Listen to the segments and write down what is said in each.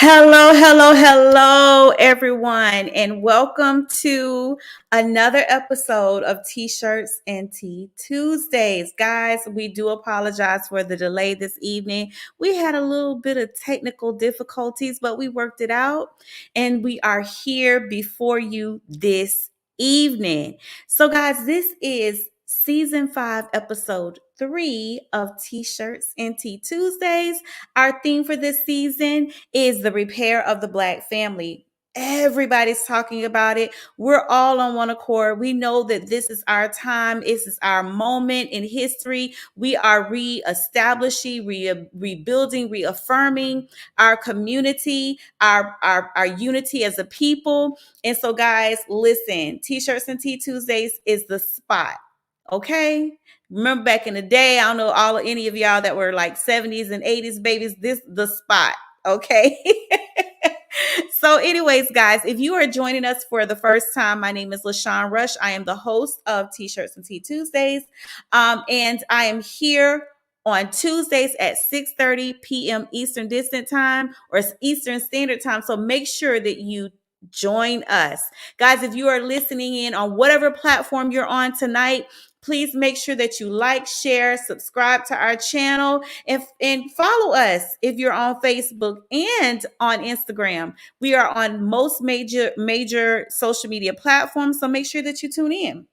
Hello, everyone, and welcome to another episode of T-Shirts and Tea Tuesdays. Guys, we do apologize for the delay this evening. We had a little bit of technical difficulties, but we worked it out, and we are here before you this evening. So, guys, this is Season 5, Episode 3 of T-Shirts and Tea Tuesdays. Our theme for this season is the repair of the Black family. Everybody's talking about it. We're all on one accord. We know that this is our time. This is our moment in history. We are reestablishing, rebuilding, reaffirming our community, our unity as a people. And so, guys, listen, T-Shirts and Tea Tuesdays is the spot. Okay? Remember back in the day, I don't know any of y'all that were like 70s and 80s babies, this the spot, okay? So anyways, guys, if you are joining us for the first time, my name is LaShawn Rush. I am the host of T-Shirts and Tea Tuesdays, and I am here on Tuesdays at 6:30 p.m. Eastern Distant Time or Eastern Standard Time. So make sure that you join us. Guys, if you are listening in on whatever platform you're on tonight, please make sure that you like, share, subscribe to our channel, and follow us if you're on Facebook and on Instagram. We are on most major social media platforms, so make sure that you tune in.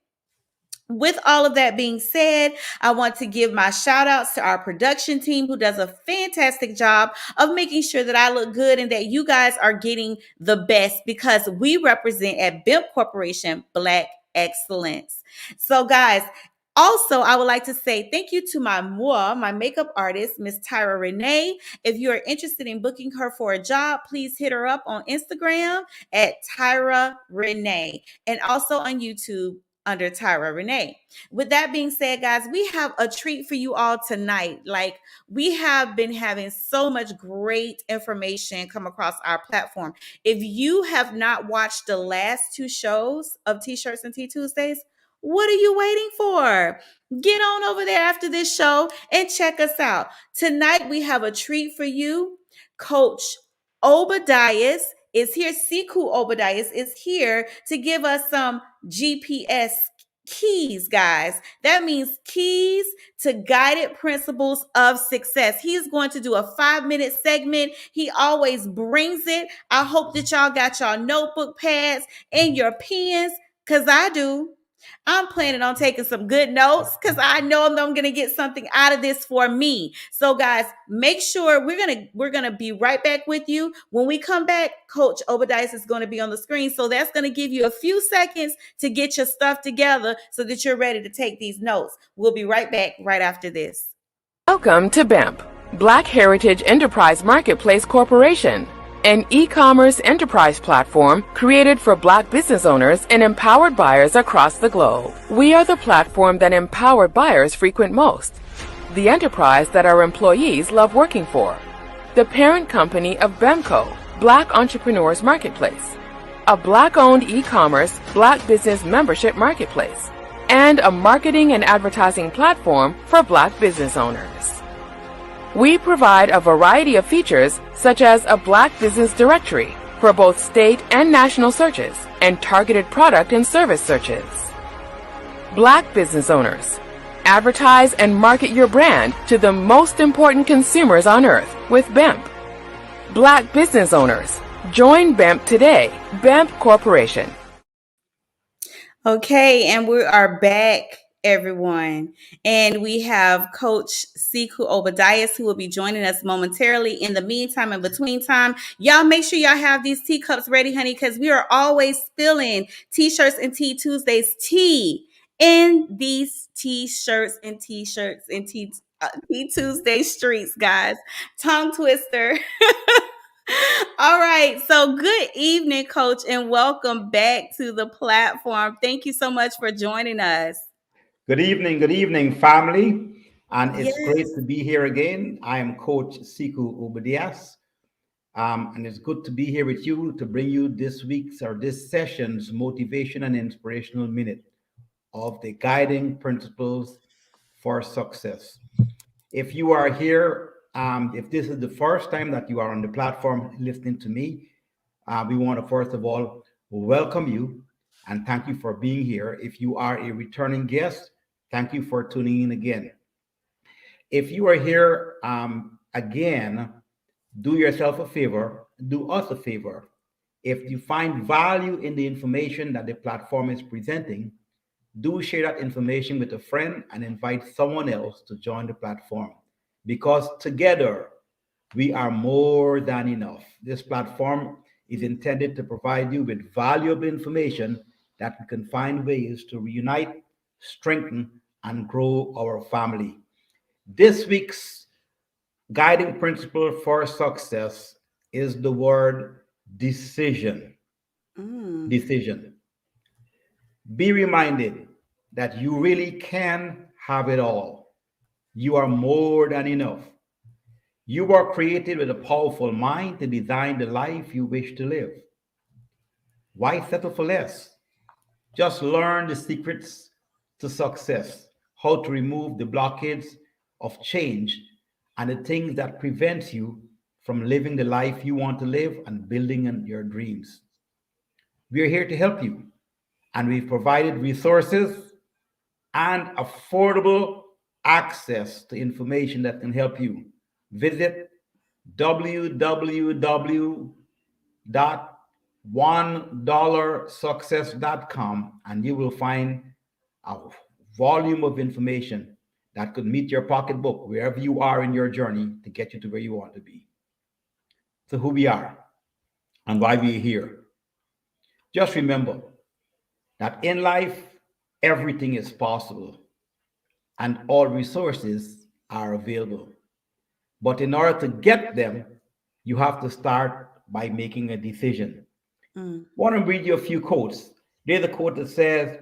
With all of that being said, I want to give my shout outs to our production team who does a fantastic job of making sure that I look good and that you guys are getting the best because we represent at BIMP Corporation Black Excellence. So, guys, also, I would like to say thank you to my makeup artist, Miss Tyra Renee. If you are interested in booking her for a job, please hit her up on Instagram at Tyra Renee and also on YouTube under Tyra Renee. With that being said, guys, we have a treat for you all tonight. Like, we have been having so much great information come across our platform. If you have not watched the last two shows of T-Shirts and Tea Tuesdays, what are you waiting for? Get on over there after this show and check us out. Tonight, we have a treat for you. Coach Obadiah is here. Siku Obadiah is here to give us some GPS keys, guys. That means keys to guided principles of success. He's going to do a 5-minute segment. He always brings it. I hope that y'all got y'all notebook pads and your pens, because I do. I'm planning on taking some good notes because I know I'm going to get something out of this for me. So, guys, make sure we're gonna be right back with you. When we come back, Coach Obadiah is going to be on the screen. So that's going to give you a few seconds to get your stuff together so that you're ready to take these notes. We'll be right back right after this. Welcome to BEMP, Black Heritage Enterprise Marketplace Corporation, an e-commerce enterprise platform created for Black business owners and empowered buyers across the globe. We are the platform that empowered buyers frequent most, the enterprise that our employees love working for, the parent company of BEMCO, Black Entrepreneurs Marketplace, a Black-owned e-commerce Black business membership marketplace, and a marketing and advertising platform for Black business owners. We provide a variety of features such as a Black business directory for both state and national searches and targeted product and service searches. Black business owners, advertise and market your brand to the most important consumers on earth with BEMP. Black business owners, join BEMP today, BEMP Corporation. Okay, and we are back, everyone. And we have Coach Siku Obadiah who will be joining us momentarily. In the meantime, in between time, y'all make sure y'all have these teacups ready, honey, because we are always spilling T-Shirts and Tea Tuesdays tea in these T-Shirts and T-Shirts and Tea Tuesday streets, guys. Tongue twister. All right. So good evening, Coach, and welcome back to the platform. Thank you so much for joining us. Good evening, family. And it's great to be here again. I am Coach Siku Obadiah. And it's good to be here with you to bring you this week's or this session's motivation and inspirational minute of the guiding principles for success. If you are here If this is the first time that you are on the platform listening to me, we want to first of all welcome you and thank you for being here. If you are a returning guest, thank you for tuning in again. If you are here again, do yourself a favor, do us a favor. If you find value in the information that the platform is presenting, do share that information with a friend and invite someone else to join the platform because together we are more than enough. This platform is intended to provide you with valuable information that we can find ways to reunite, strengthen, and grow our family. This week's guiding principle for success is the word decision. Decision. Be reminded that you really can have it all. You are more than enough. You are created with a powerful mind to design the life you wish to live. Why settle for less? Just learn the secrets to success, how to remove the blockades of change and the things that prevent you from living the life you want to live and building on your dreams. We are here to help you, and we've provided resources and affordable access to information that can help you. Visit www.1dollarsuccess.com and you will find a volume of information that could meet your pocketbook wherever you are in your journey to get you to where you want to be. So, who we are and why we are here. Just remember that in life, everything is possible and all resources are available. But in order to get them, you have to start by making a decision. I want to read you a few quotes. There's a quote that says,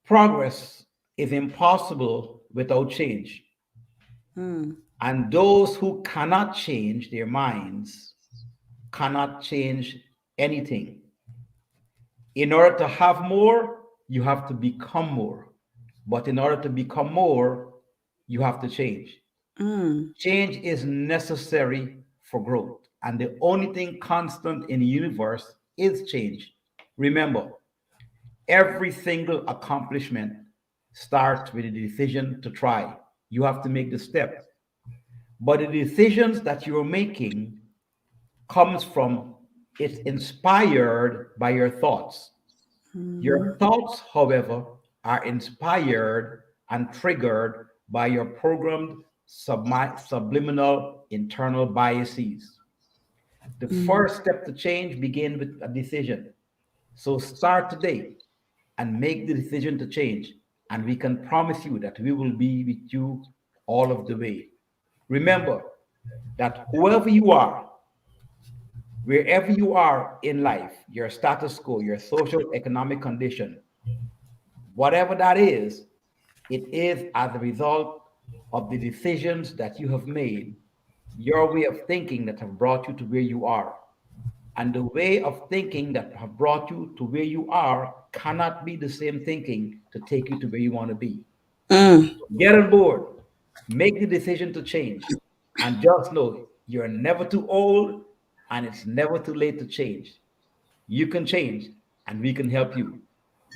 progress is impossible without change. And those who cannot change their minds cannot change anything. In order to have more, you have to become more. But in order to become more, you have to change. Change is necessary for growth. And the only thing constant in the universe is change. Remember, every single accomplishment starts with a decision to try. You have to make the step. But the decisions that you're making comes from it's inspired by your thoughts. Your thoughts, however, are inspired and triggered by your programmed subliminal internal biases. The first step to change begins with a decision. So start today and make the decision to change. And we can promise you that we will be with you all of the way. Remember that whoever you are, wherever you are in life, your status quo, your social economic condition, whatever that is, it is as a result of the decisions that you have made, your way of thinking that have brought you to where you are. And the way of thinking that have brought you to where you are cannot be the same thinking to take you to where you want to be. Get on board, make the decision to change, and just know you're never too old and it's never too late to change. You can change, and we can help you.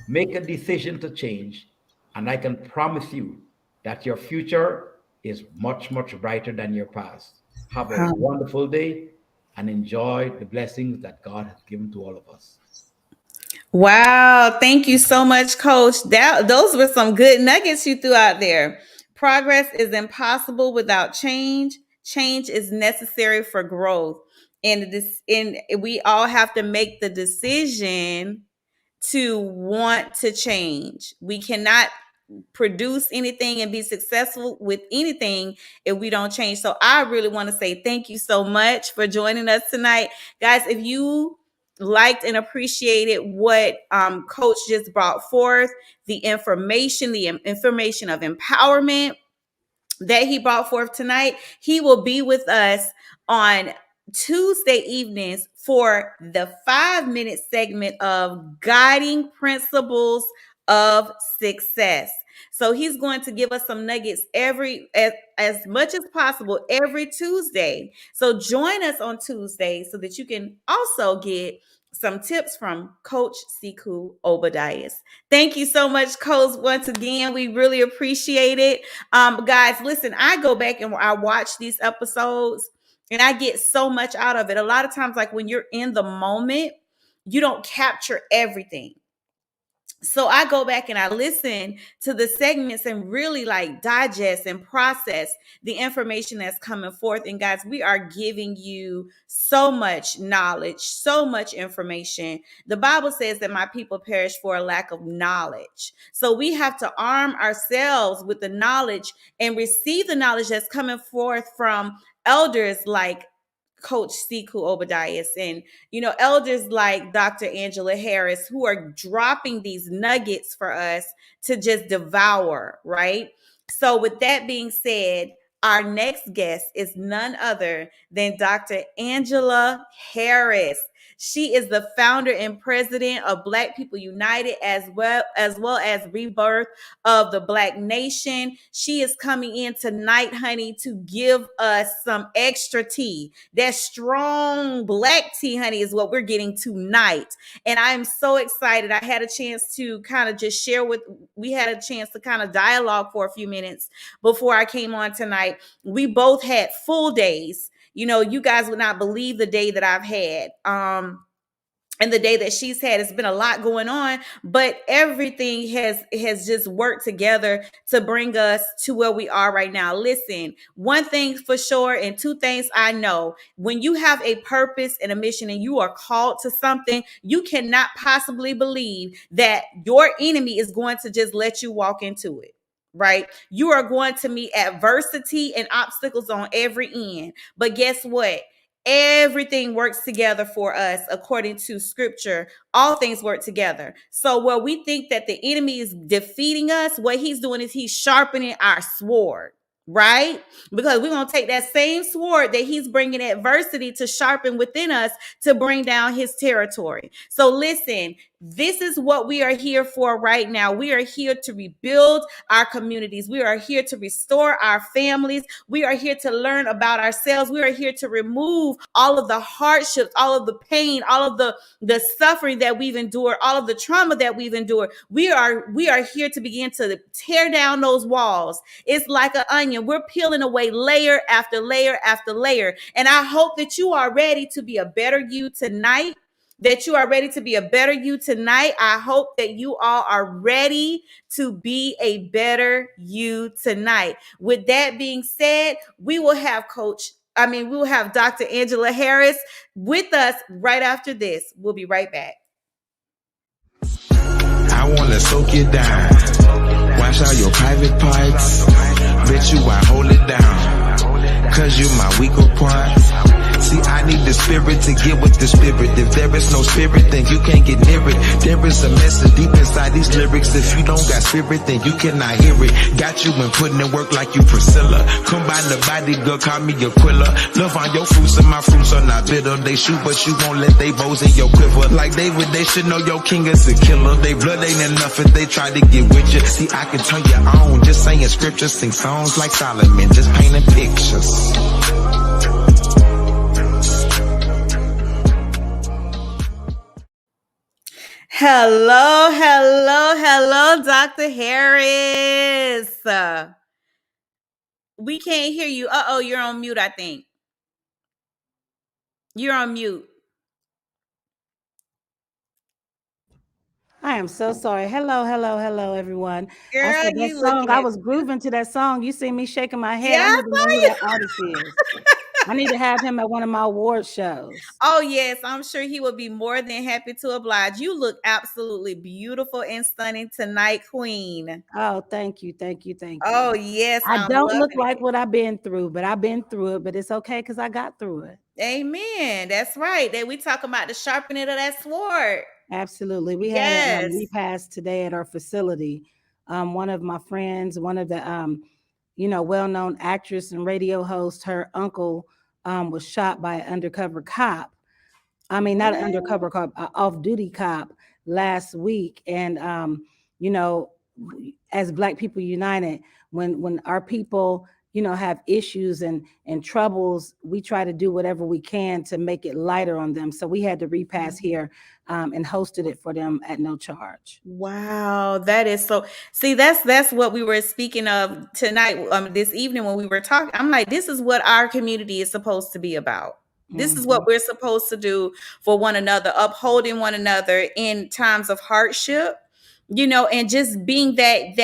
Make a decision to change, and I can promise you that your future is much, much brighter than your past. Have a wonderful day and enjoy the blessings that God has given to all of us. Wow, thank you so much, Coach. Those were some good nuggets you threw out there. Progress is impossible without change. Change is necessary for growth. And we all have to make the decision to want to change. We cannot produce anything and be successful with anything if we don't change. So I really want to say thank you so much for joining us tonight. Guys, if you liked and appreciated what Coach just brought forth, the information of empowerment that he brought forth tonight, he will be with us on Tuesday evenings for the 5-minute segment of guiding principles of success. So he's going to give us some nuggets as much as possible every Tuesday. So join us on Tuesday so that you can also get some tips from Coach Siku Obadiah. Thank you so much, Coach. Once again, we really appreciate it. Guys, listen, I go back and I watch these episodes and I get so much out of it. A lot of times, like when you're in the moment, you don't capture everything. So I go back and I listen to the segments and really like digest and process the information that's coming forth. And guys, we are giving you so much knowledge, so much information. The Bible says that my people perish for a lack of knowledge. So we have to arm ourselves with the knowledge and receive the knowledge that's coming forth from elders like Coach Siku Obadiah and elders like Dr. Angela Harris, who are dropping these nuggets for us to just devour, right? So with that being said, our next guest is none other than Dr. Angela Harris. She is the founder and president of Black People United, as Rebirth of the Black Nation. She is coming in tonight, honey, to give us some extra tea. That strong Black tea, honey, is what we're getting tonight. And I am so excited. I had a chance to kind of just we had a chance to kind of dialogue for a few minutes before I came on tonight. We both had full days. You guys would not believe the day that I've had. And the day that she's had, it's been a lot going on, but everything has just worked together to bring us to where we are right now. Listen, one thing for sure, and two things I know: when you have a purpose and a mission and you are called to something, you cannot possibly believe that your enemy is going to just let you walk into it. Right? You are going to meet adversity and obstacles on every end. But guess what? Everything works together for us according to scripture. All things work together. So where we think that the enemy is defeating us, what he's doing is he's sharpening our sword. Right? Because we're going to take that same sword that he's bringing adversity to sharpen within us to bring down his territory. So listen, this is what we are here for right now. We are here to rebuild our communities. We are here to restore our families. We are here to learn about ourselves. We are here to remove all of the hardships, all of the pain, all of the suffering that we've endured, all of the trauma that we've endured. We are here to begin to tear down those walls. It's like an onion. We're peeling away layer after layer after layer. And I hope that you are ready to be a better you tonight. That you are ready to be a better you tonight. I hope that you all are ready to be a better you tonight. With that being said, we will have Dr. Angela Harris with us right after this. We'll be right back. I want to soak you down. Wash out your private parts. Bet you I hold it down. Cause you my weaker part. See, I need the spirit to get with the spirit. If there is no spirit, then you can't get near it. There is a message deep inside these lyrics. If you don't got spirit, then you cannot hear it. Got you been putting in work like you Priscilla. Combine the body, girl, call me Aquila. Love on your fruits and my fruits are not bitter. They shoot, but you won't let they bows in your quiver. Like David, they should know your king is a killer. They blood ain't enough if they try to get with you. See, I can turn you on, just saying scriptures, sing songs like Solomon, just painting pictures. Hello, Dr. Harris. We can't hear you. You're on mute, I think. You're on mute. I am so sorry. Hello, everyone. Girl, I said that song. I was grooving to that song. You see me shaking my head. I need to know who that artist is. I need to have him at one of my award shows. Oh, yes. I'm sure he would be more than happy to oblige. You look absolutely beautiful and stunning tonight, Queen. Oh, thank you. Oh, yes. I don't look like what I've been through, but I've been through it. But it's okay because I got through it. Amen. That's right. That we talk about the sharpening of that sword. Absolutely. We had a repast today at our facility. One of my friends, one of the well-known actress and radio host, her uncle was shot by an undercover cop. I mean, not an undercover cop, an off-duty cop last week. And, as Black People United, when our people, you know, have issues and troubles, we try to do whatever we can to make it lighter on them. So we had the repast here and hosted it for them at no charge. Wow, that is so. See, that's what we were speaking of tonight, this evening when we were talking. I'm like, this is what our community is supposed to be about. This is what we're supposed to do for one another, upholding one another in times of hardship, you know, and just being that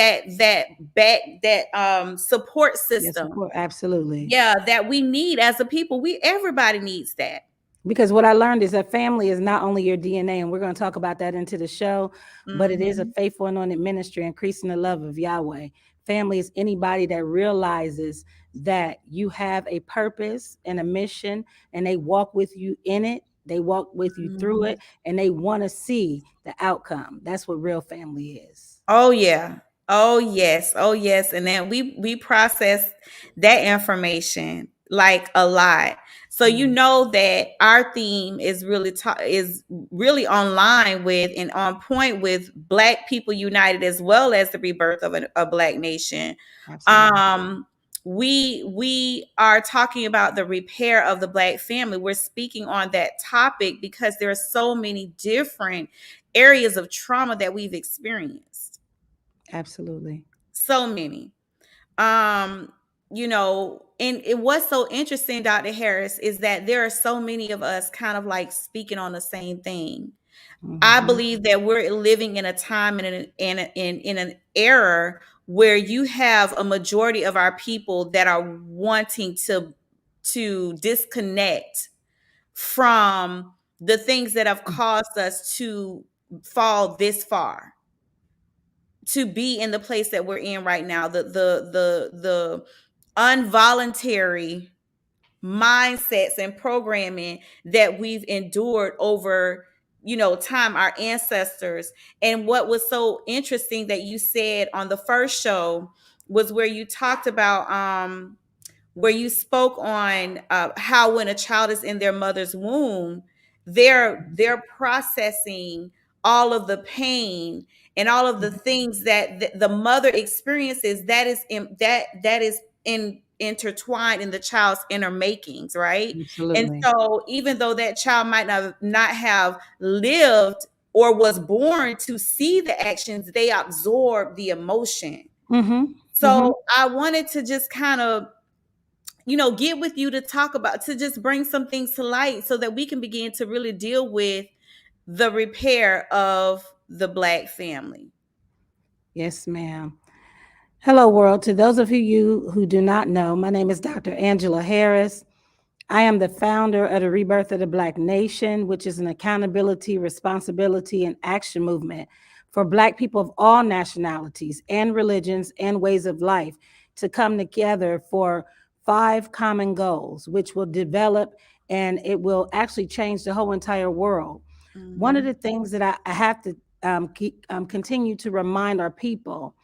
support system. Support, absolutely. Yeah, that we need as a people. Everybody needs that. Because what I learned is that family is not only your DNA, and we're going to talk about that into the show, but it is a faithful anointed ministry, increasing the love of Yahweh. Family is anybody that realizes that you have a purpose and a mission, and they walk with you in it. They walk with you through it, and they want to see the outcome. That's what real family is. Oh yeah. Oh yes. Oh yes. And then we process that information like a lot. So you know that our theme is really online with and on point with Black People United, as well as the rebirth of a Black nation. Absolutely. We are talking about the repair of the Black family. We're speaking on that topic because there are so many different areas of trauma that we've experienced. Absolutely. So many. You know, and what's so interesting, Dr. Harris, is that there are so many of us kind of like speaking on the same thing. I believe that we're living in a time and in an era where you have a majority of our people that are wanting to disconnect from the things that have caused us to fall this far, to be in the place that we're in right now, the involuntary mindsets and programming that we've endured over, you know, time, our ancestors. And what was so interesting that you said on the first show was where you talked about where you spoke on how when a child is in their mother's womb, they're processing all of the pain and all of the things that the mother experiences that is intertwined in the child's inner makings, right? And Absolutely. so even though that child might not have lived or was born to see the actions, they absorb the emotion. So I wanted to just kind of, you know, get with you to talk about, to just bring some things to light so that we can begin to really deal with the repair of the Black family. Yes, ma'am. Hello, world. To those of you who do not know, my name is Dr. Angela Harris. I am the founder of the Rebirth of the Black Nation, which is an accountability, responsibility, and action movement for Black people of all nationalities and religions and ways of life to come together for 5 common goals, which will develop and it will actually change the whole entire world. One of the things that I have to continue to remind our people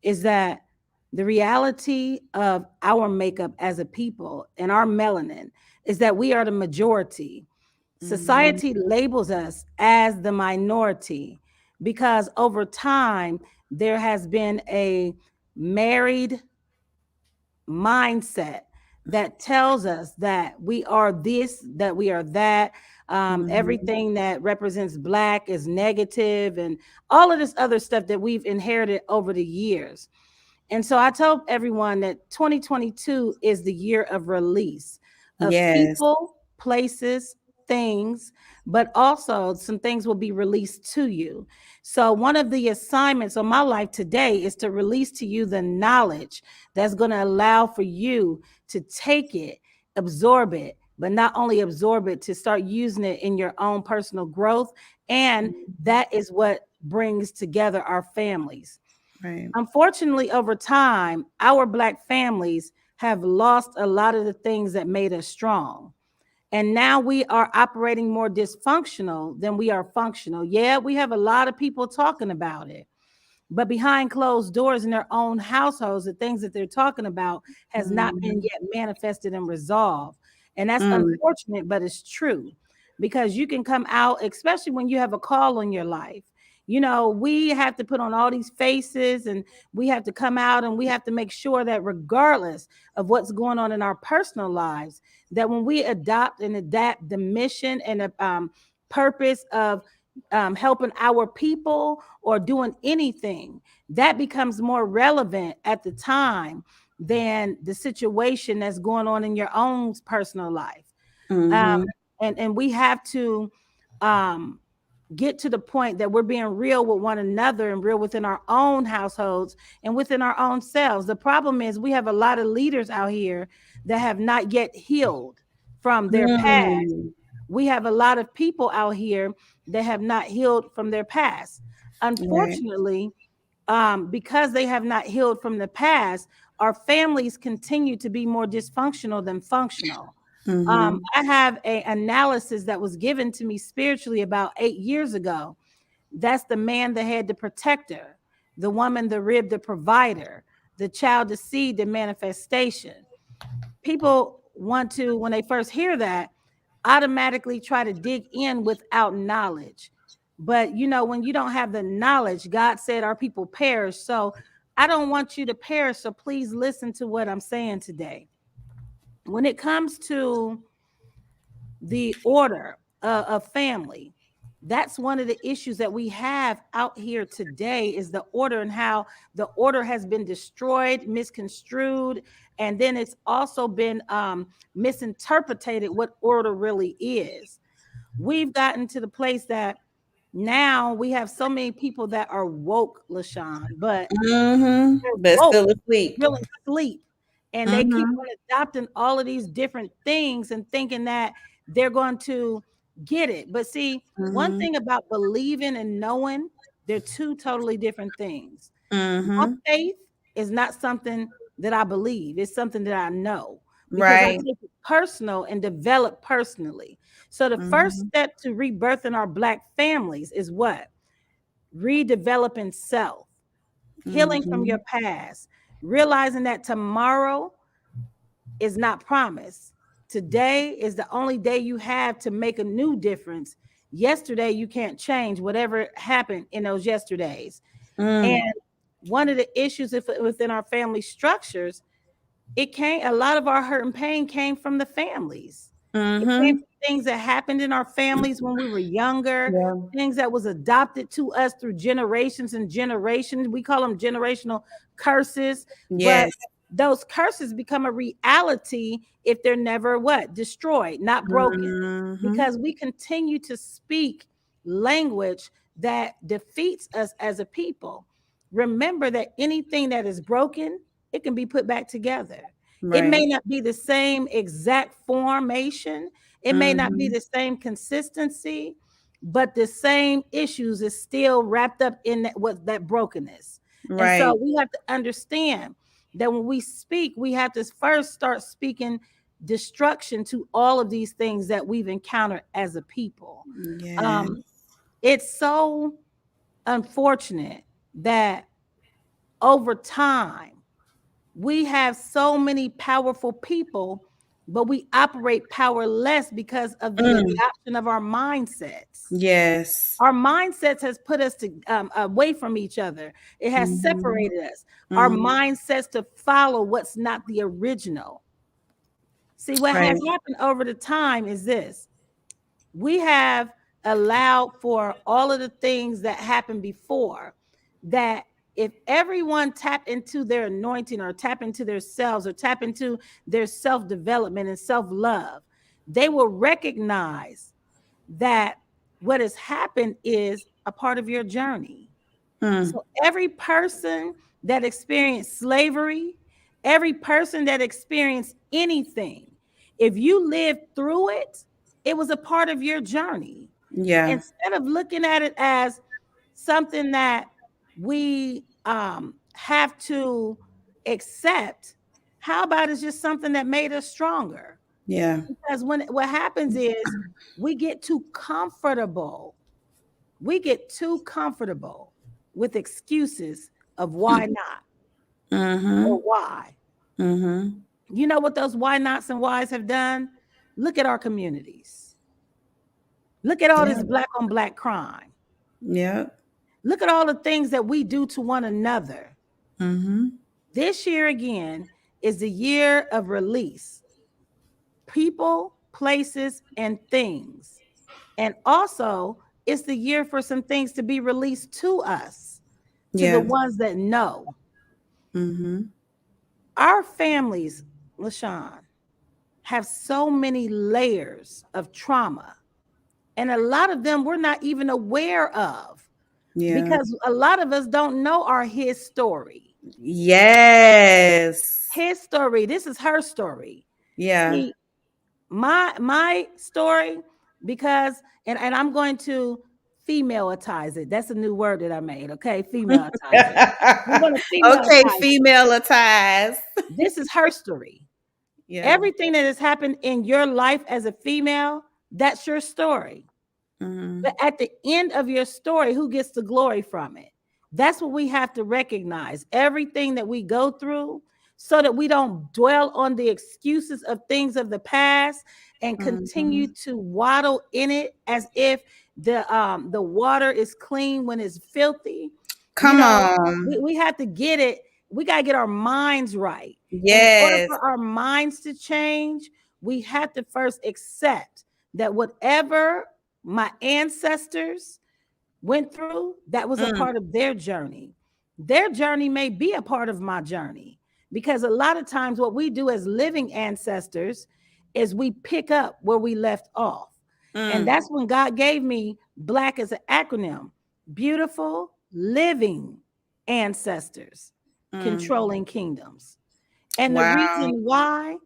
is that the reality of our makeup as a people and our melanin is that we are the majority. Society labels us as the minority because over time there has been a married mindset that tells us that we are this, that we are that. Everything that represents Black is negative and all of this other stuff that we've inherited over the years. And so I told everyone that 2022 is the year of release of people, places, things, but also some things will be released to you. So one of the assignments of my life today is to release to you the knowledge that's going to allow for you to take it, absorb it, but not only absorb it, to start using it in your own personal growth. And that is what brings together our families. Right. Unfortunately, over time, our Black families have lost a lot of the things that made us strong. And now we are operating more dysfunctional than we are functional. Yeah, we have a lot of people talking about it, but behind closed doors in their own households, the things that they're talking about has not been yet manifested and resolved. And that's unfortunate, but it's true, because you can come out, especially when you have a call on your life. we have to put on all these faces, and we have to come out, and we have to make sure that regardless of what's going on in our personal lives, that when we adopt and adapt the mission and the purpose of helping our people or doing anything, that becomes more relevant at the time than the situation that's going on in your own personal life. And we have to get to the point that we're being real with one another and real within our own households and within our own selves. The problem is we have a lot of leaders out here that have not yet healed from their past. We have a lot of people out here that have not healed from their past. Unfortunately, because they have not healed from the past, our families continue to be more dysfunctional than functional. I have an analysis that was given to me spiritually about 8 years ago. That's the man, the head, the protector, the woman, the rib, the provider, the child, the seed, the manifestation. People want to, when they first hear that, automatically try to dig in without knowledge. But when you don't have the knowledge, God said our people perish. So I don't want you to perish. So please listen to what I'm saying today. When it comes to the order of family, that's one of the issues that we have out here today, is the order, and how the order has been destroyed, misconstrued, and then it's also been misinterpreted what order really is. We've gotten to the place that now we have so many people that are woke, LaShawn, but still asleep. Really asleep. And they keep on adopting all of these different things and thinking that they're going to get it. But see, one thing about believing and knowing, they're two totally different things. My faith is not something that I believe. It's something that I know, because I take it personal and develop personally. So the first step to rebirthing our Black families is what? Redeveloping self, healing from your past, realizing that tomorrow is not promised. Today is the only day you have to make a new difference. Yesterday, you can't change whatever happened in those yesterdays. And one of the issues within our family structures, a lot of our hurt and pain came from the families. It came from things that happened in our families when we were younger, things that was adopted to us through generations and generations. We call them generational curses. But those curses become a reality if they're never destroyed, not broken, because we continue to speak language that defeats us as a people. Remember that anything that is broken, it can be put back together. It may not be the same exact formation. It may not be the same consistency, but the same issues is still wrapped up in that brokenness. And so we have to understand that when we speak, we have to first start speaking destruction to all of these things that we've encountered as a people. It's so unfortunate that over time, we have so many powerful people, but we operate powerless because of the adoption of our mindsets. Our mindsets has put us away from each other. It has separated us. Our mindsets to follow what's not the original. See, what has happened over the time is this. We have allowed for all of the things that happened before, that if everyone tap into their anointing or tap into their selves or tap into their self-development and self-love, they will recognize that what has happened is a part of your journey. So every person that experienced slavery, every person that experienced anything, if you lived through it, it was a part of your journey. Instead of looking at it as something that we have to accept, how about it's just something that made us stronger? Because what happens is we get too comfortable. We get too comfortable with excuses of why not or why. You know what those why nots and whys have done? Look at our communities. Look at all this Black on Black crime. Look at all the things that we do to one another. This year again is the year of release. People, places, and things. And also, it's the year for some things to be released to us, to the ones that know. Our families, LaShawn, have so many layers of trauma. And a lot of them we're not even aware of. Because a lot of us don't know our his story. Yes. His story. This is her story. Yeah. See, my story, because and I'm going to female-atize it. That's a new word that I made. Okay, female-atize it. We're going to okay, female-atize. female-atize. This is her story. Yeah. Everything that has happened in your life as a female, that's your story. But at the end of your story, who gets the glory from it? That's what we have to recognize. Everything that we go through, so that we don't dwell on the excuses of things of the past and continue to waddle in it as if the water is clean when it's filthy. Come on. We have to get it. We got to get our minds right. Yes. In order for our minds to change, we have to first accept that whatever my ancestors went through, that was a part of their journey. Their journey may be a part of my journey, because a lot of times what we do as living ancestors is we pick up where we left off. And that's when God gave me BLACK as an acronym: beautiful living ancestors controlling kingdoms. And the reason why,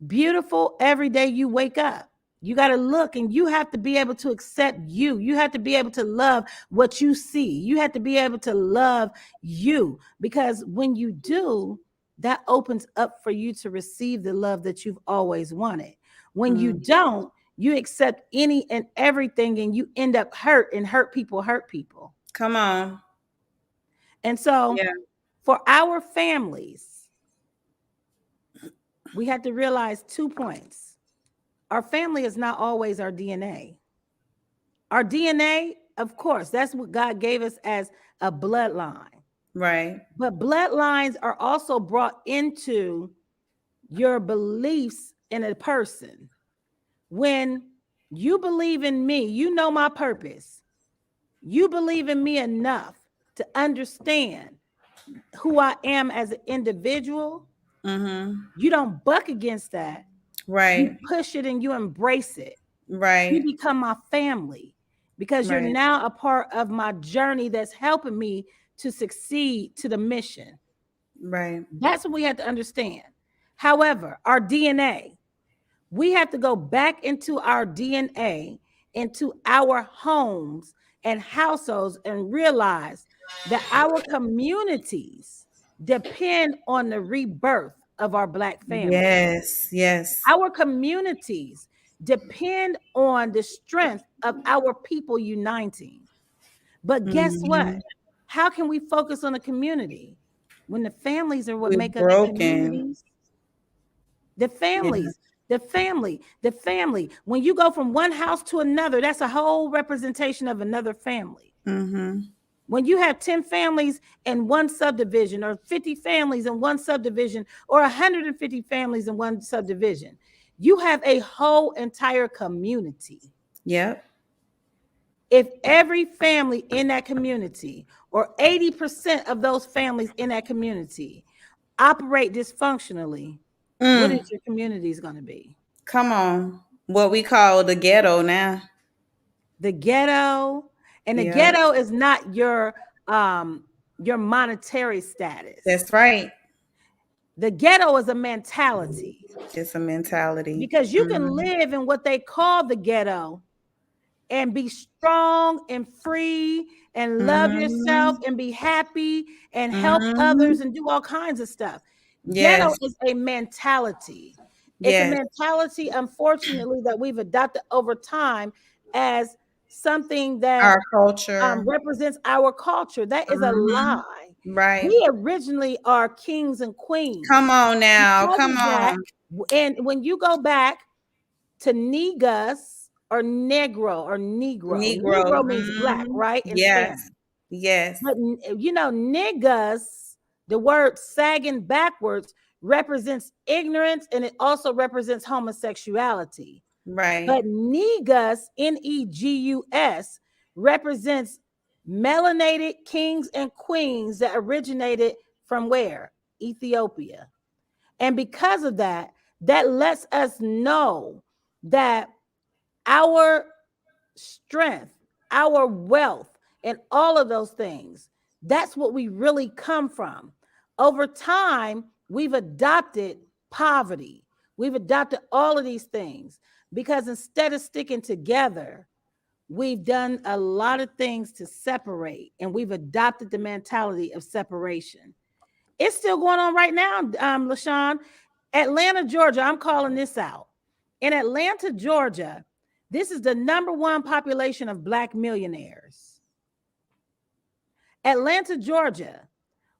beautiful, every day you wake up, you got to look, and you have to be able to accept you. You have to be able to love what you see. You have to be able to love you, because when you do, that opens up for you to receive the love that you've always wanted. When you don't, you accept any and everything, and you end up hurt, and hurt people hurt people. Come on. And so for our families, we have to realize 2 points. Our family is not always our DNA. Our DNA, of course, that's what God gave us as a bloodline. Right. But bloodlines are also brought into your beliefs in a person. When you believe in me, you know my purpose. You believe in me enough to understand who I am as an individual. You don't buck against that. Right. You push it and you embrace it. Right. You become my family, because you're now a part of my journey that's helping me to succeed to the mission. Right. That's what we have to understand. However, our DNA, we have to go back into our DNA, into our homes and households, and realize that our communities depend on the rebirth of our Black family. Yes, yes. Our communities depend on the strength of our people uniting. But guess what? How can we focus on the community when the families are what make up the communities? The families, the family. When you go from one house to another, that's a whole representation of another family. When you have 10 families in one subdivision, or 50 families in one subdivision, or 150 families in one subdivision, you have a whole entire community. Yep. If every family in that community, or 80% of those families in that community, operate dysfunctionally, what is your community is going to be? Come on. What we call the ghetto now. The ghetto. And the ghetto is not your monetary status. That's right. The ghetto is a mentality. It's a mentality. Because you can live in what they call the ghetto and be strong and free and love yourself and be happy and help others and do all kinds of stuff. Ghetto is a mentality. It's a mentality, unfortunately, that we've adopted over time as something that our culture represents our culture. That is a lie. Right. We originally are kings and queens. Come on now. Come on. And when you go back to negus or negro or negro means black, right? In Spanish. Yes. But niggas, the word sagging backwards represents ignorance, and it also represents homosexuality. Right. But negus, Negus, represents melanated kings and queens that originated from where? Ethiopia. And because of that, that lets us know that our strength, our wealth, and all of those things, that's what we really come from. Over time, we've adopted poverty. We've adopted all of these things because instead of sticking together, we've done a lot of things to separate, and we've adopted the mentality of separation. It's still going on right now, LaShawn. Atlanta, Georgia, I'm calling this out. In Atlanta, Georgia, this is the number one population of Black millionaires. Atlanta, Georgia,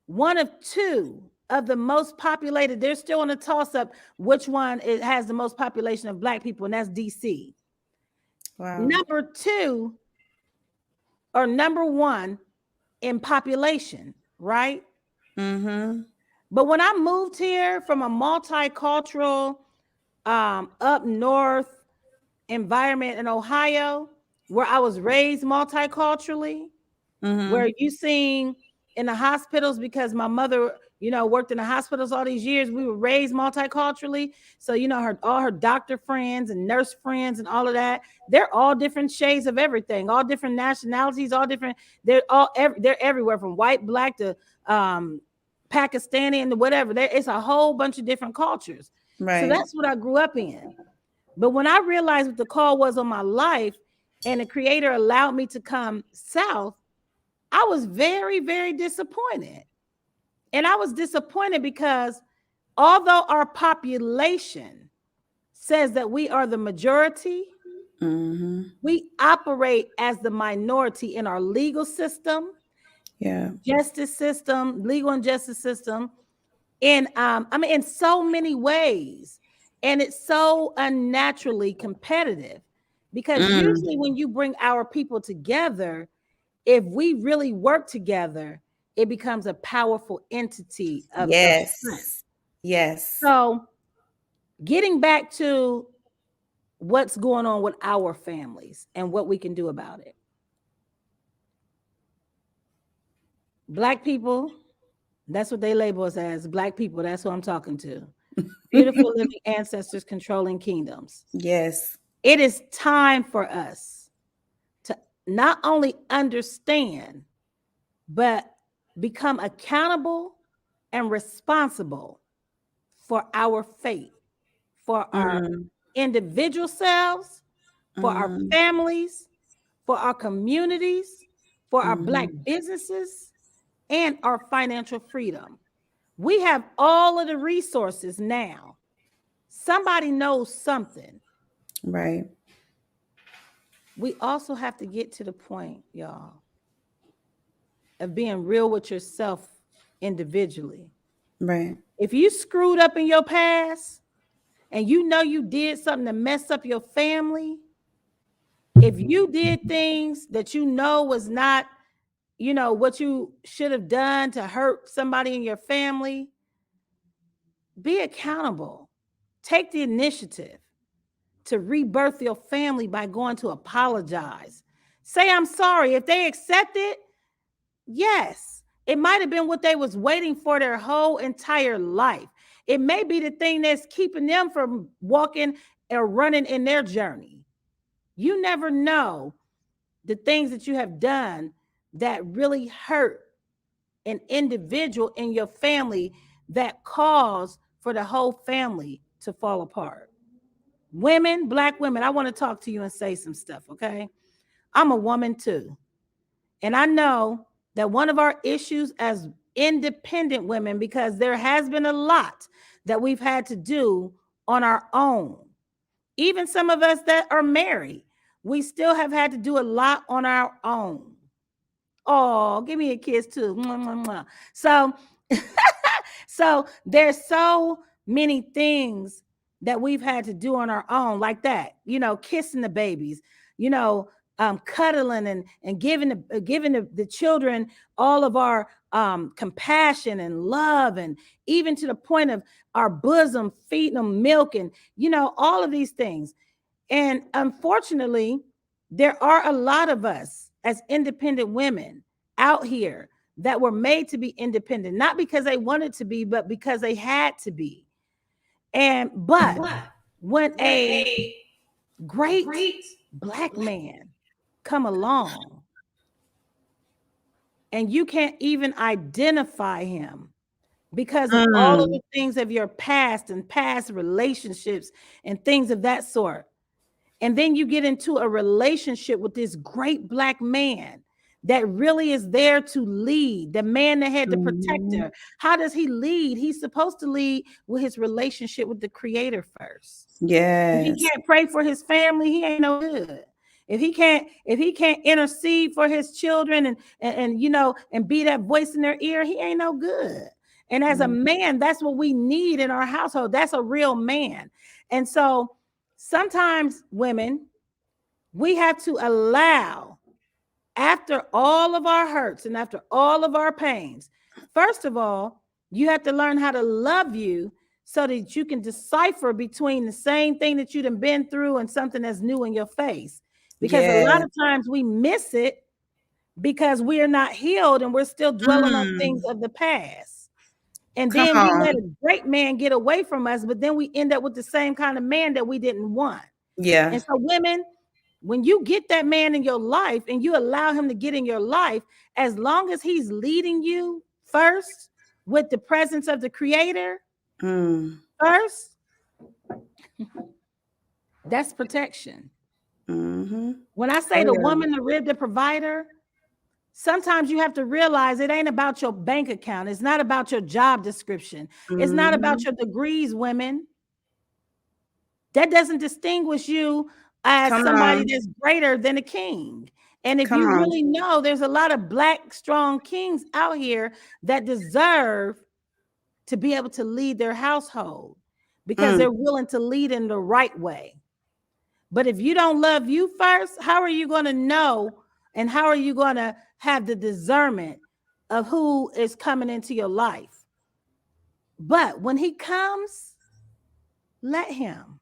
one of two of the most populated. They're still in a toss-up which one it has the most population of Black people, and that's DC. Wow. Number two or number one in population, right? Mm-hmm. But when I moved here from a multicultural up north environment in Ohio, where I was raised multiculturally, where you seen in the hospitals, because my mother, worked in the hospitals all these years, we were raised multiculturally. So, all her doctor friends and nurse friends and all of that, they're all different shades of everything, all different nationalities, all different. They're everywhere from white, Black to Pakistani and whatever. It's a whole bunch of different cultures. Right. So that's what I grew up in. But when I realized what the call was on my life and the Creator allowed me to come south, I was very, very disappointed. And I was disappointed because although our population says that we are the majority, we operate as the minority in our legal system, justice system, legal and justice system, in so many ways. And it's so unnaturally competitive because usually when you bring our people together, if we really work together, it becomes a powerful entity of strength. Yes. So getting back to what's going on with our families and what we can do about it. Black people, that's what they label us as. Black people, that's who I'm talking to. Beautiful living ancestors controlling kingdoms. Yes. It is time for us to not only understand, but become accountable and responsible for our fate, for our individual selves, for our families, for our communities, for our Black businesses, and our financial freedom. We have all of the resources now. Somebody knows something. Right. We also have to get to the point, y'all, of being real with yourself individually. Right. If you screwed up in your past and you did something to mess up your family, if you did things that was not, what you should have done to hurt somebody in your family, be accountable. Take the initiative to rebirth your family by going to apologize. Say, I'm sorry. If they accept it, yes, it might have been what they was waiting for their whole entire life. It may be the thing that's keeping them from walking or running in their journey. You never know the things that you have done that really hurt an individual in your family that caused for the whole family to fall apart. Women, Black women, I want to talk to you and say some stuff, okay? I'm a woman too. And I know that one of our issues as independent women, because there has been a lot that we've had to do on our own. Even some of us that are married, we still have had to do a lot on our own. Oh, give me a kiss too. Mwah, mwah, mwah. So there's so many things that we've had to do on our own, like that, kissing the babies, cuddling and giving the children all of our compassion and love, and even to the point of our bosom, feeding them milk, and all of these things. And unfortunately, there are a lot of us as independent women out here that were made to be independent, not because they wanted to be, but because they had to be. But when a great Black man come along and you can't even identify him because of all of the things of your past and past relationships and things of that sort, and then you get into a relationship with this great Black man that really is there to lead, the man that had the protector. How does he lead? He's supposed to lead with his relationship with the Creator first. Yes. If he can't pray for his family, he ain't no good. If he can't intercede for his children and be that voice in their ear, he ain't no good. And as a man, that's what we need in our household. That's a real man. And so sometimes women, we have to allow, after all of our hurts and after all of our pains, first of all, you have to learn how to love you so that you can decipher between the same thing that you've been through and something that's new in your face. Because a lot of times we miss it because we are not healed and we're still dwelling on things of the past. And then we let a great man get away from us, but then we end up with the same kind of man that we didn't want. Yeah. And so women, when you get that man in your life and you allow him to get in your life, as long as he's leading you first with the presence of the Creator first, that's protection. When I say the woman, the rib, the provider, sometimes you have to realize it ain't about your bank account. It's not about your job description. It's not about your degrees, women. That doesn't distinguish you as somebody that's greater than a king. And if you really know, there's a lot of Black strong kings out here that deserve to be able to lead their household because they're willing to lead in the right way. But if you don't love you first, how are you going to know, and how are you going to have the discernment of who is coming into your life? But when he comes, let him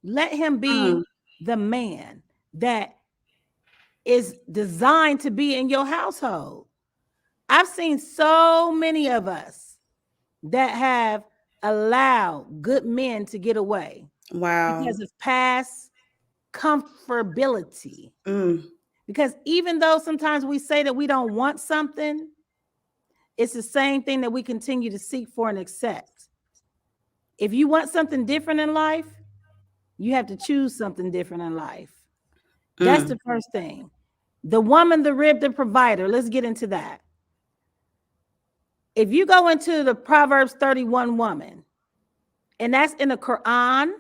be the man that is designed to be in your household. I've seen so many of us that have allowed good men to get away. Wow. Because of past comfortability. Because even though sometimes we say that we don't want something, it's the same thing that we continue to seek for and accept. If you want something different in life, you have to choose something different in life. That's the first thing. The woman, the rib, the provider. Let's get into that. If you go into the Proverbs 31 woman, and that's in the Quran,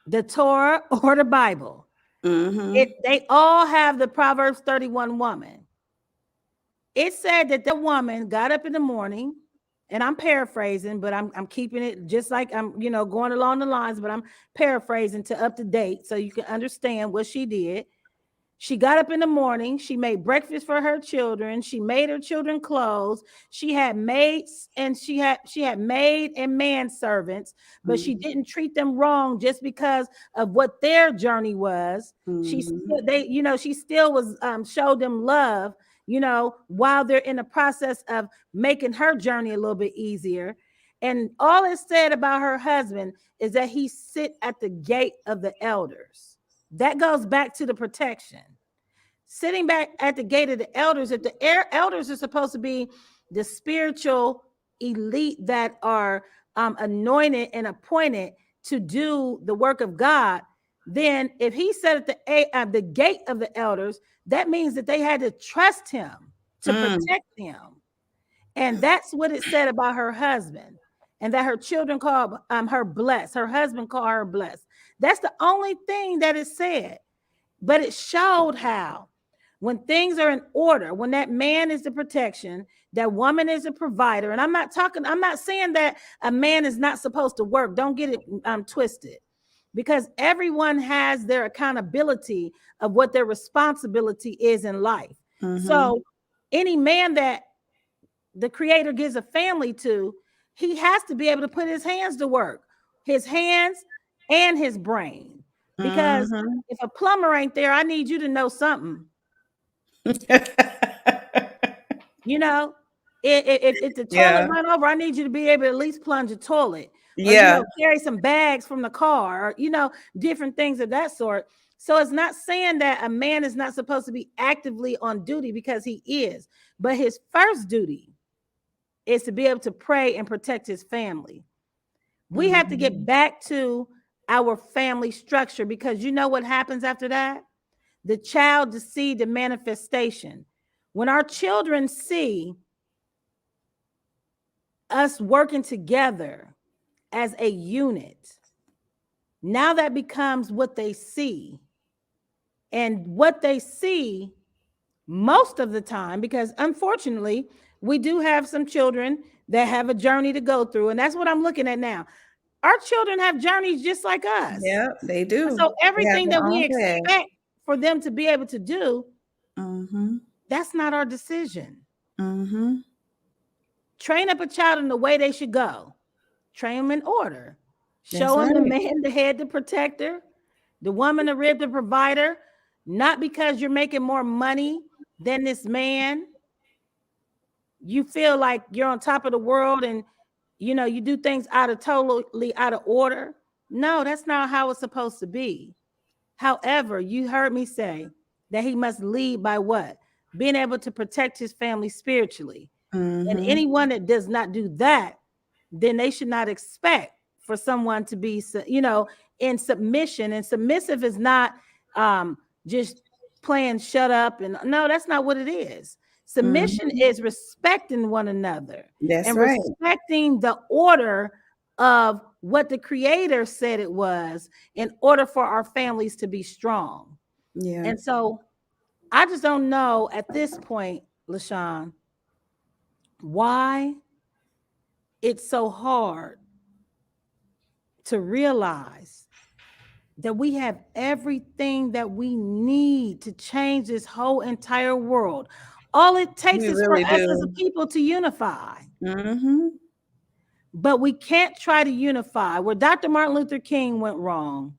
the Torah, or the Bible, they all have the Proverbs 31 woman. It said that the woman got up in the morning, and I'm paraphrasing, but I'm keeping it just like I'm, going along the lines, but I'm paraphrasing to up to date so you can understand what she did. She got up in the morning. She made breakfast for her children. She made her children clothes. She had maids, and she had maid and manservants, but she didn't treat them wrong just because of what their journey was. She still was showed them love, while they're in the process of making her journey a little bit easier. And all it said about her husband is that he sit at the gate of the elders. That goes back to the protection. Sitting back at the gate of the elders, if the elders are supposed to be the spiritual elite that are anointed and appointed to do the work of God, then if he sat at the gate of the elders, that means that they had to trust him to protect them. And that's what it said about her husband, and that her children called her blessed. Her husband called her blessed. That's the only thing that it said. But it showed how when things are in order, when that man is the protection, that woman is a provider. And I'm not saying that a man is not supposed to work. Don't get it twisted. because everyone has their accountability of what their responsibility is in life. So any man that the Creator gives a family to, he has to be able to put his hands to work, his hands and his brain. Because if a plumber ain't there, I need you to know something. You know, if the toilet run over, I need you to be able to at least plunge a toilet, or carry some bags from the car, or different things of that sort. So it's not saying that a man is not supposed to be actively on duty, because he is, but his first duty is to be able to pray and protect his family. We have to get back to our family structure, because you know what happens after that? The child, the seed, the manifestation. When our children see us working together as a unit, now that becomes what they see. And what they see most of the time, because unfortunately, we do have some children that have a journey to go through. And that's what I'm looking at now. Our children have journeys just like us. Yeah, they do. And so everything that we expect for them to be able to do, that's not our decision. Train up a child in the way they should go. Train them in order. Show them the man, the head, the protector, the woman, the rib, the provider. Not because you're making more money than this man, you feel like you're on top of the world, and you do things totally out of order. No, that's not how it's supposed to be. However, you heard me say that he must lead by what? Being able to protect his family spiritually. And anyone that does not do that, then they should not expect for someone to be, in submission. And submissive is not just playing shut up. And no, that's not what it is. Submission is respecting one another. That's and right. Respecting the order of what the Creator said it was, in order for our families to be strong. Yeah. And so I just don't know at this point, LaShawn, why it's so hard to realize that we have everything that we need to change this whole entire world. All it takes is for us as a people to unify. But we can't try to unify. Where Dr. Martin Luther King went wrong,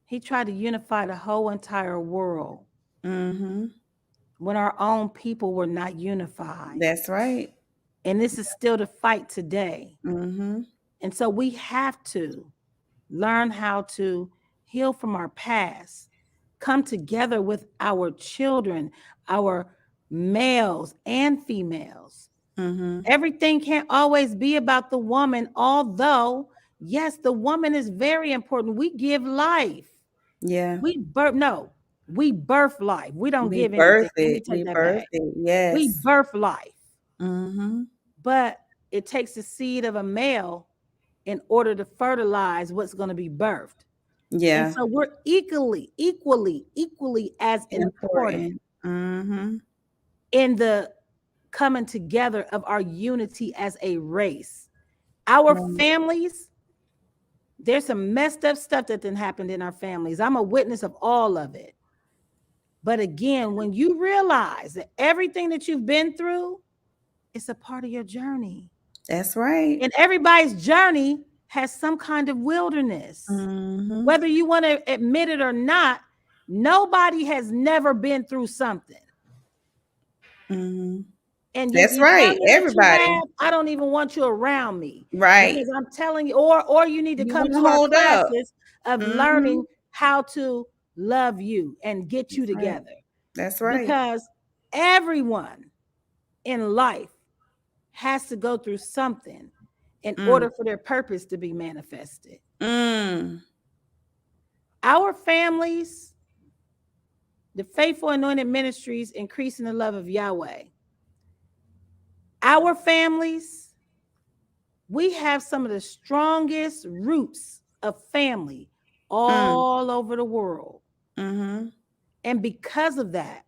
he tried to unify the whole entire world. When our own people were not unified. That's right. And this is still the fight today. And so we have to learn how to heal from our past, come together with our children, our males and females. Everything can't always be about the woman, although, yes, the woman is very important. We give life. Yeah. We birth life. We don't give birth anything. We birth it. Yes. We birth life. But it takes the seed of a male in order to fertilize what's going to be birthed. Yeah. And so we're equally as important in the coming together of our unity as a race. Our families, there's some messed up stuff that then happened in our families. I'm a witness of all of it. But again, when you realize that everything that you've been through is a part of your journey. That's right. And everybody's journey has some kind of wilderness. Whether you want to admit it or not, nobody has never been through something. And that's right. Everybody. I don't even want you around me. Right. Because I'm telling you, or you need to come to our classes of learning how to love you and get you together. That's right. Because everyone in life has to go through something in order for their purpose to be manifested. Our families, the Faithful Anointed Ministries, increasing the love of Yahweh. Our families, we have some of the strongest roots of family all over the world. And because of that,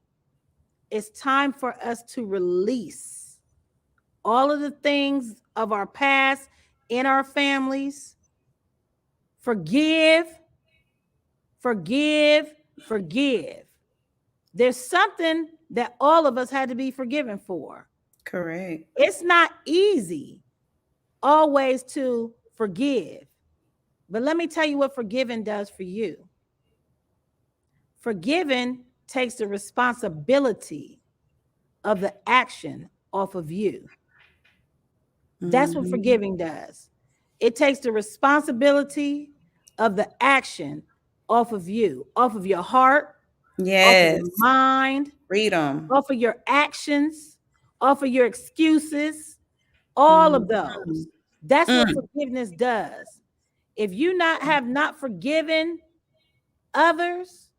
it's time for us to release all of the things of our past in our families Forgive, forgive, forgive. There's something that all of us had to be forgiven for. Correct. It's not easy always to forgive. But let me tell you what forgiving does for you. Forgiving takes the responsibility of the action off of you. That's what forgiving does. It takes the responsibility of the action off of you, off of your heart, off of your mind, freedom, off of your actions, off of your excuses, all of those. That's what forgiveness does. If you have not forgiven others,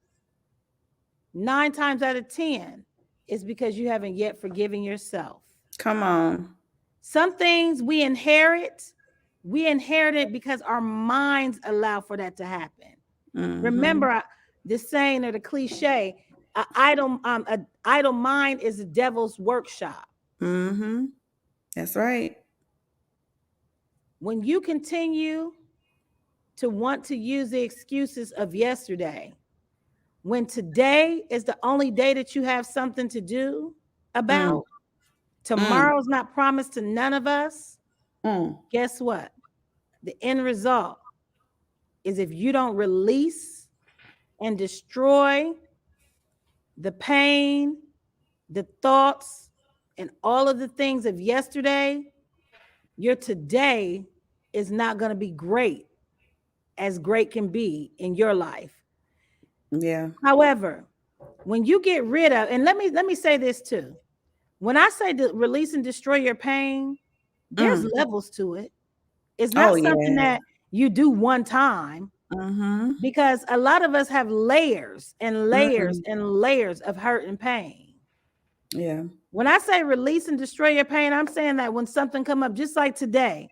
9 times out of 10, it's because you haven't yet forgiven yourself. Come on. Some things we inherit it because our minds allow for that to happen. Remember the saying or the cliche, an idle mind is the devil's workshop. That's right. When you continue to want to use the excuses of yesterday, when today is the only day that you have something to do about, tomorrow's not promised to none of us, guess what? The end result is if you don't release and destroy the pain, the thoughts, and all of the things of yesterday, your today is not going to be great as great can be in your life. Yeah. However, when you get rid of, and let me say this too. When I say to release and destroy your pain, there's levels to it. It's not something that you do one time, because a lot of us have layers and layers and layers of hurt and pain. Yeah. When I say release and destroy your pain, I'm saying that when something come up, just like today,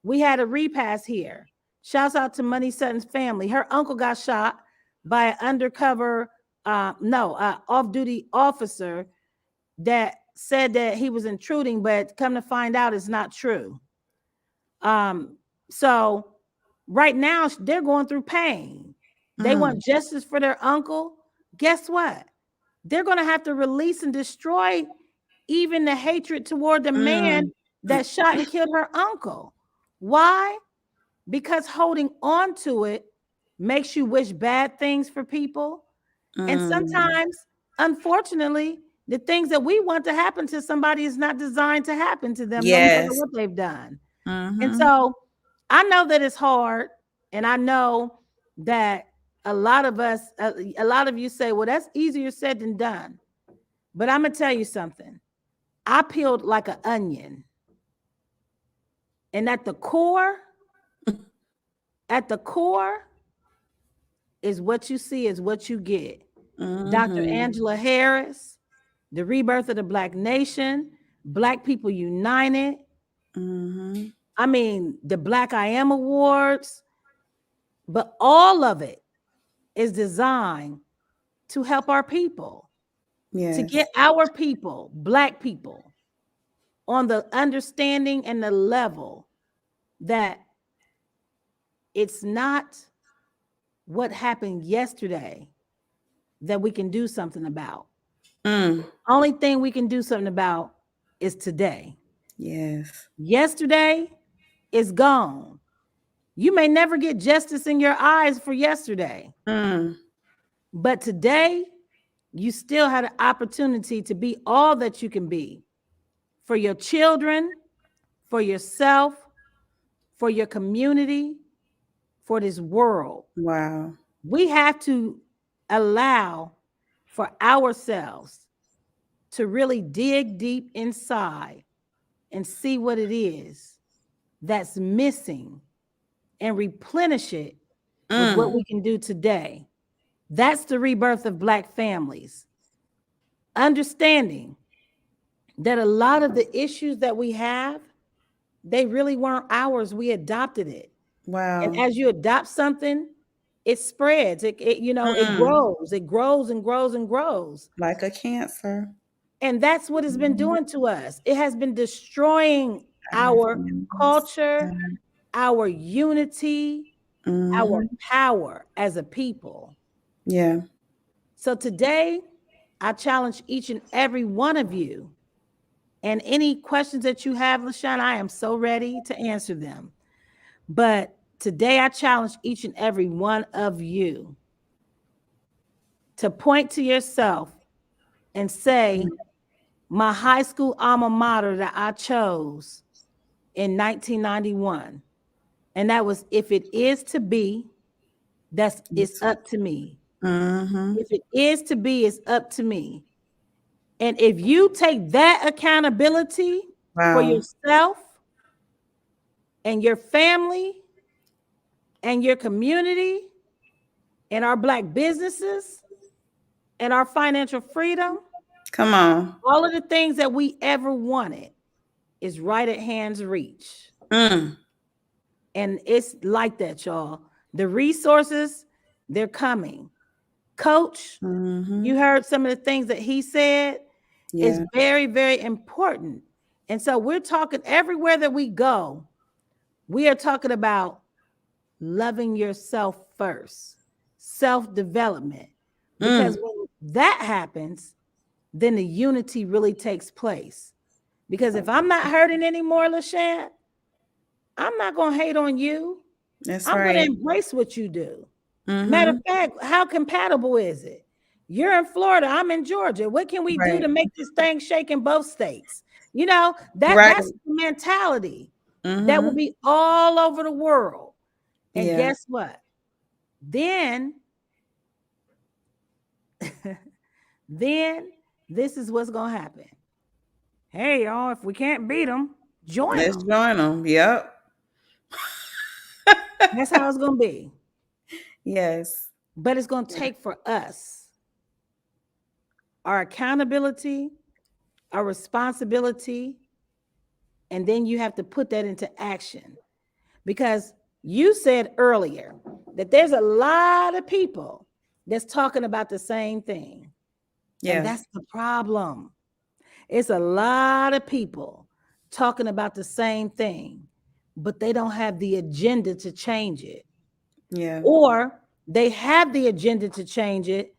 we had a repast here. Shouts out to Money Sutton's family. Her uncle got shot by an undercover, off-duty officer that said that he was intruding, but come to find out it's not true. So right now they're going through pain. They want justice for their uncle. Guess what? They're going to have to release and destroy even the hatred toward the man that shot and killed her uncle. Why? Because holding on to it makes you wish bad things for people. And sometimes, unfortunately, the things that we want to happen to somebody is not designed to happen to them, no matter what they've done. And so I know that it's hard. And I know that a lot of us, a lot of you say, well, that's easier said than done. But I'm going to tell you something. I peeled like an onion. And at the core is what you see is what you get. Dr. Angela Harris, The Rebirth of the Black Nation, Black People United. I mean, the Black I Am Awards, but all of it is designed to help our people, to get our people, Black people, on the understanding and the level that it's not what happened yesterday that we can do something about. Only thing we can do something about is today. Yes. Yesterday is gone. You may never get justice in your eyes for yesterday. But today, you still had an opportunity to be all that you can be for your children, for yourself, for your community, for this world. Wow. We have to allow for ourselves to really dig deep inside and see what it is that's missing and replenish it with what we can do today. That's the rebirth of Black families. Understanding that a lot of the issues that we have, they really weren't ours. We adopted it. Wow. And as you adopt something, it spreads. It grows. It grows and grows and grows. Like a cancer. And that's what it's been doing to us. It has been destroying our culture, our unity, our power as a people. Yeah. So today, I challenge each and every one of you. And any questions that you have, LaShawn, I am so ready to answer them. But today, I challenge each and every one of you to point to yourself and say, my high school alma mater that I chose in 1991. And that was, if it is to be, it's up to me. If it is to be, it's up to me. And if you take that accountability for yourself and your family and your community and our Black businesses and our financial freedom, come on, all of the things that we ever wanted is right at hand's reach. And it's like that, y'all. The resources, they're coming. Coach, you heard some of the things that he said. Is very, very important. And so we're talking everywhere that we go, we are talking about loving yourself first, self-development. Because when that happens, then the unity really takes place. Because if I'm not hurting anymore, LaShawn, I'm not going to hate on you. I'm going to embrace what you do. Matter of fact, how compatible is it? You're in Florida, I'm in Georgia. What can we do to make this thing shake in both states? You know, that's the mentality that will be all over the world. And guess what? Then this is what's going to happen. Hey, y'all, if we can't beat them, Let's join them. Yep. That's how it's going to be. Yes. But it's going to take for us our accountability, our responsibility, and then you have to put that into action. Because you said earlier that there's a lot of people that's talking about the same thing. Yeah. And that's the problem. It's a lot of people talking about the same thing, but they don't have the agenda to change it. Yeah. Or they have the agenda to change it,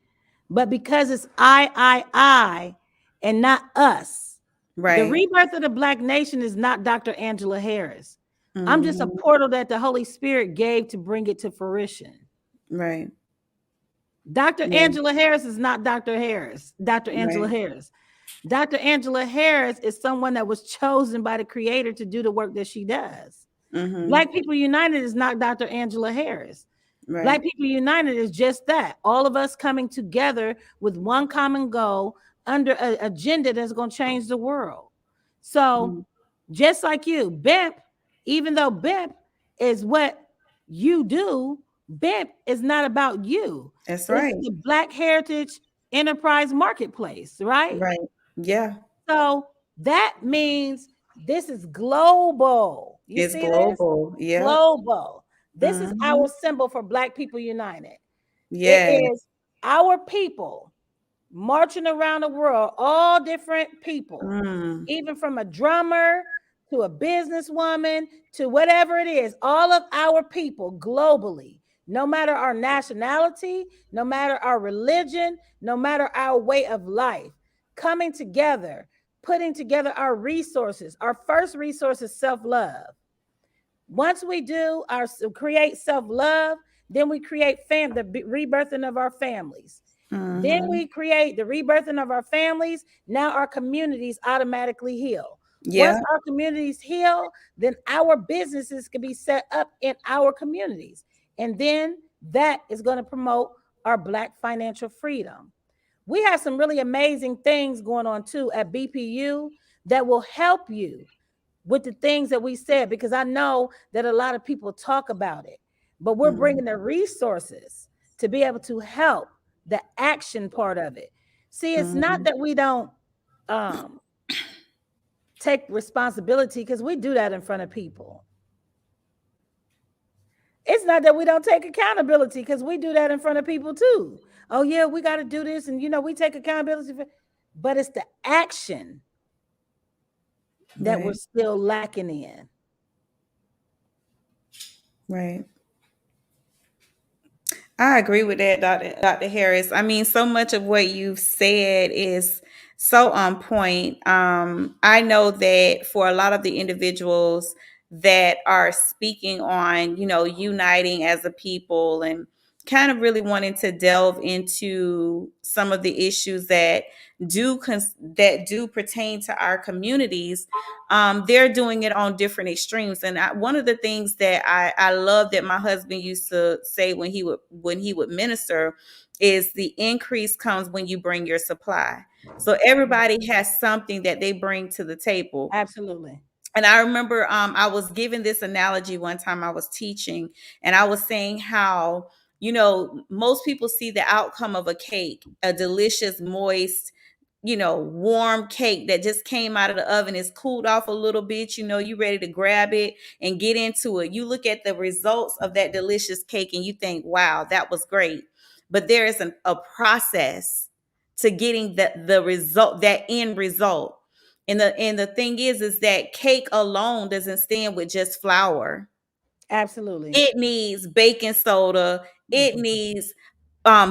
but because it's I, and not us. Right. The rebirth of the Black nation is not Dr. Angela Harris. I'm just a portal that the Holy Spirit gave to bring it to fruition. Right. Dr. Angela Harris is not Dr. Harris. Dr. Angela Harris. Dr. Angela Harris is someone that was chosen by the Creator to do the work that she does. Black People United is not Dr. Angela Harris. Right. Black People United is just that. All of us coming together with one common goal under an agenda that's going to change the world. So just like you, BEMP, even though BEMP is what you do, BEMP is not about you. That's right. It's the Black Heritage Enterprise Marketplace, right? Right. Yeah. So that means this is global. It's global. Yeah. Global. This is our symbol for Black People United. Yeah. It is our people marching around the world, all different people, even from a drummer to a businesswoman to whatever it is, all of our people globally, no matter our nationality, no matter our religion, no matter our way of life, coming together, putting together our resources. Our first resource is self-love. Once we do create self-love, then we create the rebirthing of our families. Then we create the rebirthing of our families. Now our communities automatically heal. Once our communities heal, then our businesses can be set up in our communities. And then that is going to promote our Black financial freedom. We have some really amazing things going on too at BPU that will help you with the things that we said, because I know that a lot of people talk about it, but we're bringing the resources to be able to help the action part of it. See, it's not that we don't take responsibility, because we do that in front of people. It's not that we don't take accountability, because we do that in front of people too. Oh yeah, we got to do this, and we take accountability but it's the action that we're still lacking in. Right. I agree with that, Dr. Harris. I mean, so much of what you've said is so on point. I know that for a lot of the individuals that are speaking on, uniting as a people and kind of really wanting to delve into some of the issues that do pertain to our communities, they're doing it on different extremes. And one of the things that I love that my husband used to say when he would minister is the increase comes when you bring your supply. So everybody has something that they bring to the table. Absolutely. And I remember I was given this analogy one time I was teaching, and I was saying how, most people see the outcome of a cake, a delicious, moist, warm cake that just came out of the oven, is cooled off a little bit, you ready to grab it and get into it. You look at the results of that delicious cake and you think, wow, that was great. But there is a process to getting the result, that end result. And the thing is that cake alone doesn't stand with just flour. Absolutely. It needs baking soda. It needs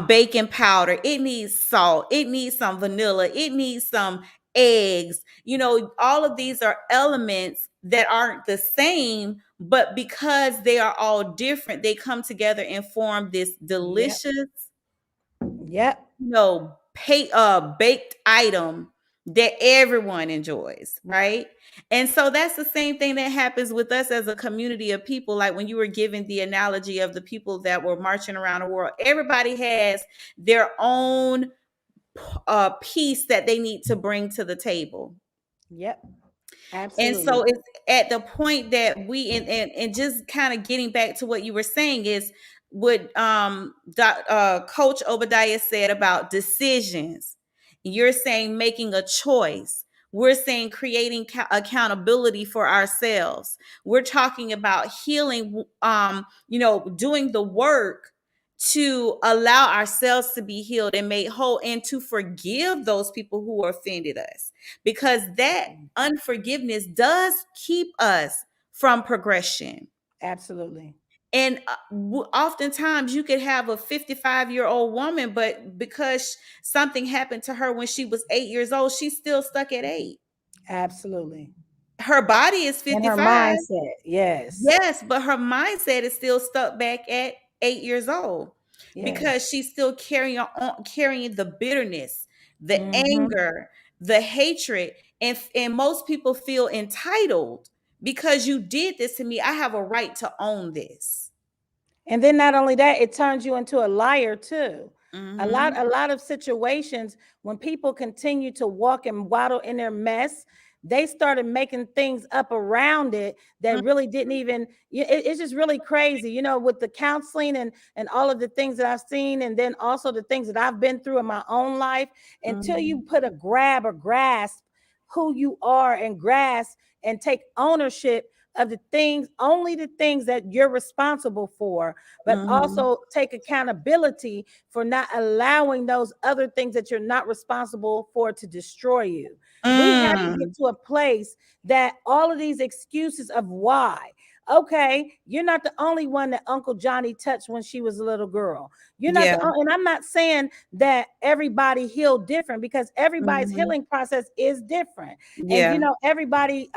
baking powder. It needs salt. It needs some vanilla. It needs some eggs. All of these are elements that aren't the same, but because they are all different, they come together and form this delicious, Yep. baked item that everyone enjoys, right? And so that's the same thing that happens with us as a community of people. Like when you were giving the analogy of the people that were marching around the world, everybody has their own piece that they need to bring to the table. Yep. And Absolutely. so it's at the point that and just kind of getting back to what you were saying is what Coach Obadiah said about decisions. You're saying making a choice. We're saying creating accountability for ourselves. We're talking about healing, doing the work to allow ourselves to be healed and made whole, and to forgive those people who offended us, because that unforgiveness does keep us from progression. Absolutely. And oftentimes you could have a 55-year-old woman, but because something happened to her when she was 8 years old, she's still stuck at 8. Absolutely. Her body is And her 55. mindset. Yes. Yes, but her mindset is still stuck back at 8 years old, because Yes. she's still carrying the bitterness, the Mm-hmm. anger, the hatred, and most people feel entitled because you did this to me. I have a right to own this. And then not only that, it turns you into a liar too. A lot, Mm-hmm. a lot of situations when people continue to walk and waddle in their mess, they started making things up around it that really didn't even. It's just really crazy, with the counseling and all of the things that I've seen, and then also the things that I've been through in my own life. Until you put a grab or grasp who you are and grasp and take ownership of the things, only the things that you're responsible for, but Mm-hmm. also take accountability for not allowing those other things that you're not responsible for to destroy you. We have to get Mm. to a place that all of these excuses of why. Okay, you're not the only one that Uncle Johnny touched when she was a little girl. You're not Yeah. and I'm not saying that everybody healed different, because everybody's Mm-hmm. healing process is different. And Yeah. everybody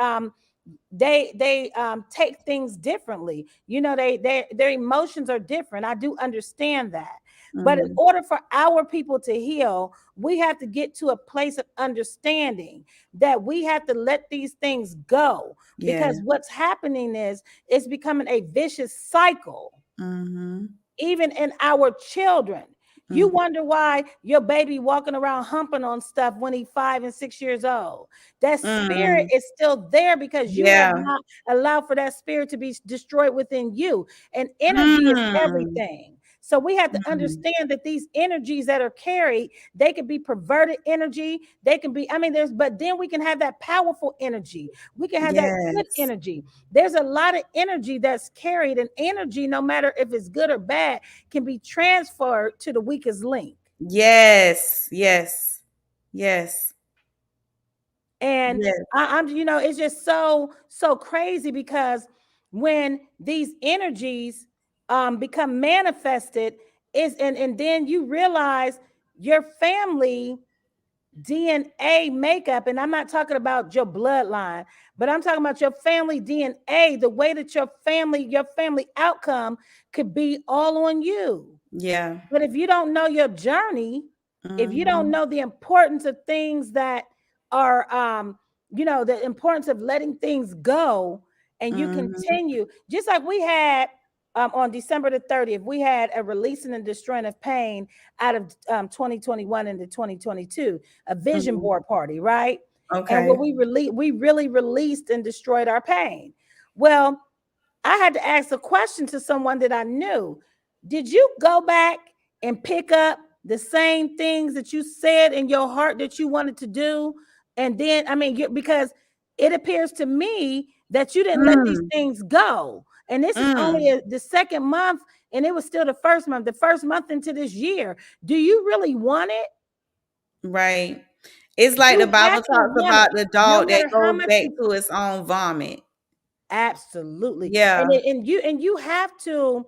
they take things differently. Their emotions are different. I do understand that. But in Mm-hmm. order for our people to heal, we have to get to a place of understanding that we have to let these things go, Yeah. because what's happening is it's becoming a vicious cycle, Mm-hmm. even in our children. You Mm-hmm. wonder why your baby walking around humping on stuff when he's 5 and 6 years old. That spirit Mm. is still there because you have Yeah. not allowed for that spirit to be destroyed within you. And energy is Mm. everything. So we have to Mm. understand that these energies that are carried, they can be perverted energy. They can be, but then we can have that powerful energy. We can have that good Yes. energy. There's a lot of energy that's carried, and energy, no matter if it's good or bad, can be transferred to the weakest link. Yes. Yes. Yes. And Yes. it's just so crazy, because when these energies become manifested, and then you realize your family DNA makeup, and I'm not talking about your bloodline, but I'm talking about your family DNA, the way that your family outcome could be all on you. Yeah. But if you don't know your journey, if you don't know the importance of things that are the importance of letting things go, and you continue, just like we had on December the 30th, we had a releasing and destroying of pain out of 2021 into 2022, a vision board party, right? And what Okay. we really released and destroyed our pain. Well, I had to ask a question to someone that I knew. Did you go back and pick up the same things that you said in your heart that you wanted to do? And then, because it appears to me that you didn't let these things go. And this is only the second month, and it was still the first month into this year. Do you really want it? Right. It's like the You Bible have to talks want about it, the no dog that matter how goes much back you. to its own vomit. Absolutely. Yeah. And you have to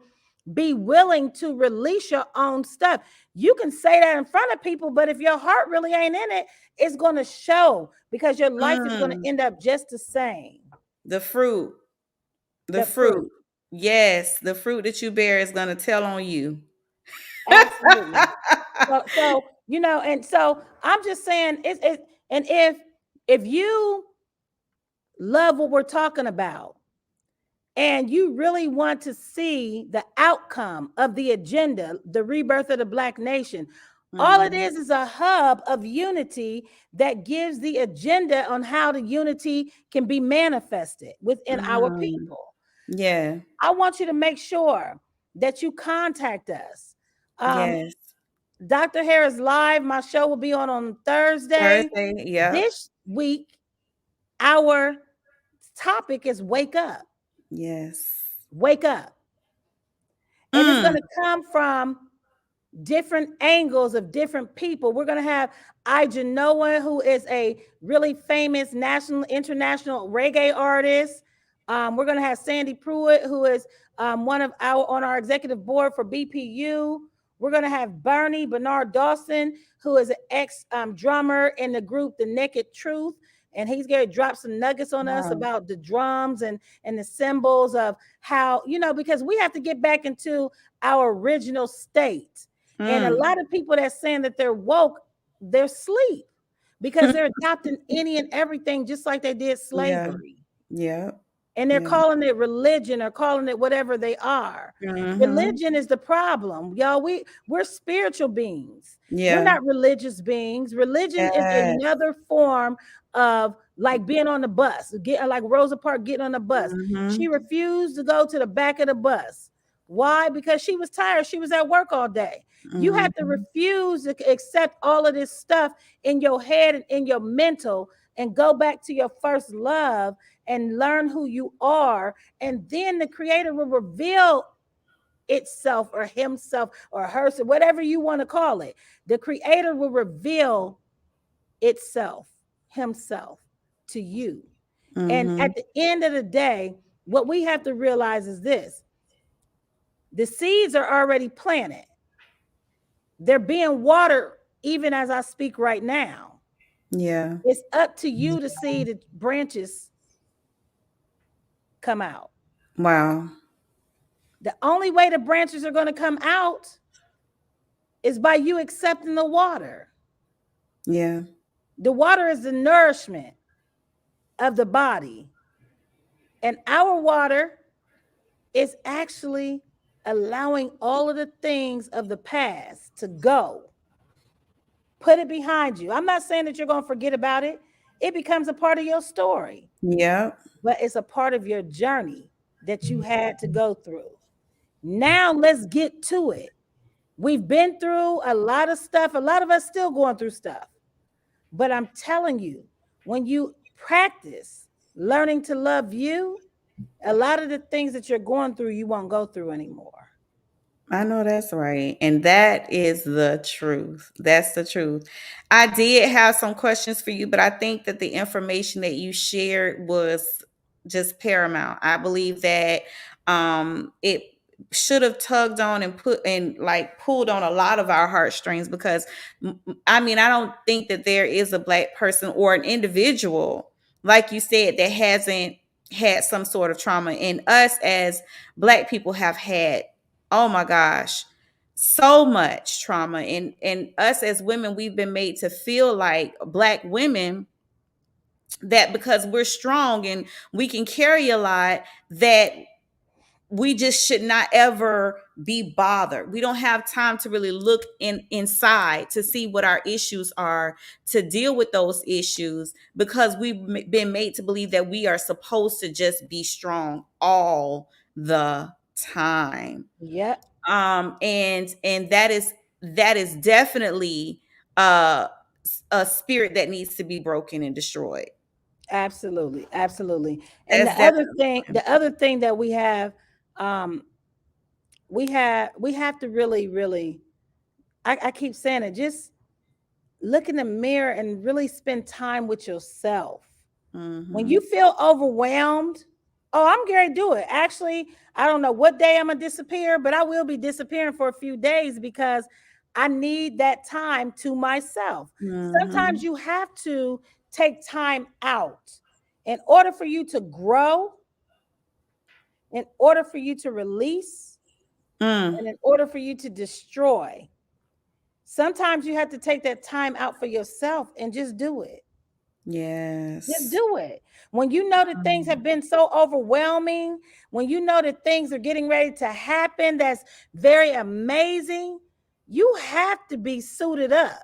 be willing to release your own stuff. You can say that in front of people, but if your heart really ain't in it, it's going to show, because your life is going to end up just the same. The fruit. The The fruit. fruit. Yes, the fruit that you bear is going to tell on you. Absolutely. So and so I'm just saying and if you love what we're talking about, and you really want to see the outcome of the agenda, the rebirth of the Black nation, all it is a hub of unity that gives the agenda on how the unity can be manifested within our people. Yeah. I want you to make sure that you contact us. Yes. Dr. Harris Live, my show will be on Thursday. Yeah. This week, our topic is wake up. Yes. Wake up. And it's going to come from different angles of different people. We're going to have Ija Noah, who is a really famous national, international reggae artist. We're going to have Sandy Pruitt, who is on our executive board for BPU. We're going to have Bernie Bernard Dawson, who is an ex drummer in the group The Naked Truth. And he's going to drop some nuggets on us about the drums and the symbols of how, because we have to get back into our original state. And a lot of people that's saying that they're woke, they're asleep, because they're adopting any and everything, just like they did slavery. Yeah. And they're calling it religion, or calling it whatever they are. Religion is the problem, y'all. We're spiritual beings. We're not religious beings. Religion is another form of, like, being on the bus, like Rosa Parks getting on the bus. She refused to go to the back of the bus. Why? Because she was tired. She was at work all day. You have to refuse to accept all of this stuff in your head and in your mental, and go back to your first love and learn who you are. And then the Creator will reveal itself, or himself, or herself, whatever you want to call it. The Creator will reveal itself, himself, to you. And at the end of the day, what we have to realize is this: the seeds are already planted. They're being watered even as I speak right now. Yeah. It's up to you to see the branches come out. Wow. The only way the branches are going to come out is by you accepting the water. Yeah. The water is the nourishment of the body. And our water is actually allowing all of the things of the past to go. Put it behind you. I'm not saying that you're going to forget about it. It becomes a part of your story. Yeah. But it's a part of your journey that you had to go through. Now let's get to it. We've been through a lot of stuff. A lot of us still going through stuff. But I'm telling you, when you practice learning to love you, a lot of the things that you're going through, you won't go through anymore. I know that's right. And that is the truth. That's the truth. I did have some questions for you, but I think that the information that you shared was just paramount. I believe that it should have tugged on and pulled on a lot of our heartstrings, because I mean, I don't think that there is a Black person or an individual, like you said, that hasn't had some sort of trauma. And us as Black people have had, oh my gosh, so much trauma. And us as women, we've been made to feel like Black women, that because we're strong and we can carry a lot, that we just should not ever be bothered. We don't have time to really look inside to see what our issues are, to deal with those issues, because we've been made to believe that we are supposed to just be strong all the time. Yep. And that is definitely a spirit that needs to be broken and destroyed. Absolutely. And the other thing that we have, we have to really, I keep saying it, just look in the mirror and really spend time with yourself. When you feel overwhelmed, I'm going to do it. Actually, I don't know what day I'm going to disappear, but I will be disappearing for a few days because I need that time to myself. Sometimes you have to take time out in order for you to grow, in order for you to release, and in order for you to destroy. Sometimes you have to take that time out for yourself and just do it. Yes. Just do it. When you know that things have been so overwhelming, when you know that things are getting ready to happen, that's very amazing, you have to be suited up.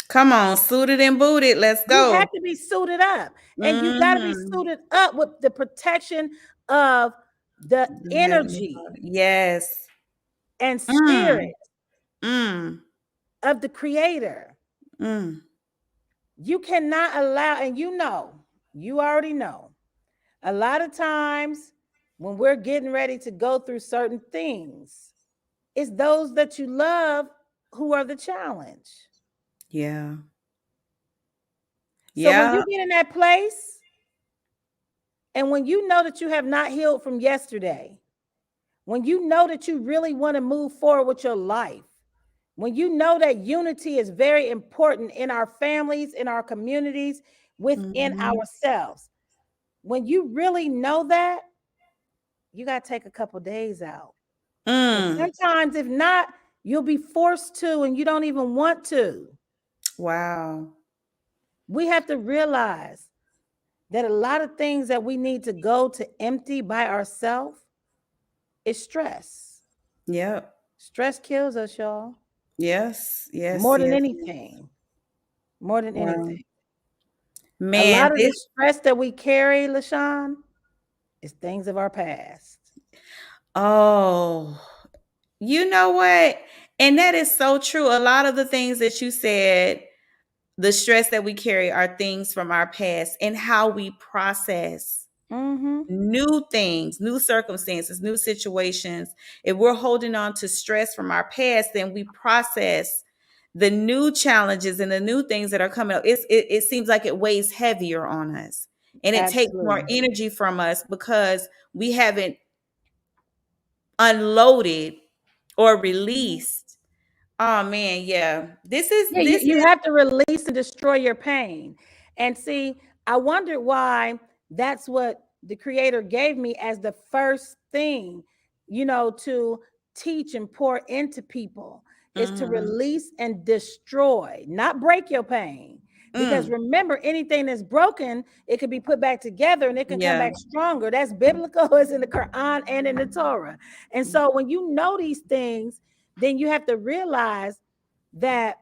Come on, suited and booted. Let's go. You have to be suited up. And you got to be suited up with the protection of the energy. Yes. And spirit of the Creator. You cannot allow, and you already know, a lot of times when we're getting ready to go through certain things, it's those that you love who are the challenge. Yeah. So when you get in that place, and when you know that you have not healed from yesterday, when you know that you really want to move forward with your life, when you know that unity is very important in our families, in our communities, within ourselves, when you really know that, you got to take a couple days out. Sometimes, if not, you'll be forced to, and you don't even want to. Wow. We have to realize that a lot of things that we need to go to empty by ourselves is stress. Yep. Stress kills us, y'all. Yes. More than anything. More than anything. Man, a lot of the stress that we carry, LaShawn, is things of our past. Oh, you know what? And that is so true. A lot of the things that you said, the stress that we carry, are things from our past, and how we process new things, new circumstances, new situations. If we're holding on to stress from our past, then we process the new challenges and the new things that are coming up. It seems like it weighs heavier on us, and it takes more energy from us because we haven't unloaded or released. Oh man, yeah. You have to release and destroy your pain. And see, I wondered why that's what the Creator gave me as the first thing, to teach and pour into people, is to release and destroy, not break your pain. Because remember, anything that's broken, it could be put back together and it can come back stronger. That's biblical. It's in the Quran and in the Torah. And so when you know these things, then you have to realize that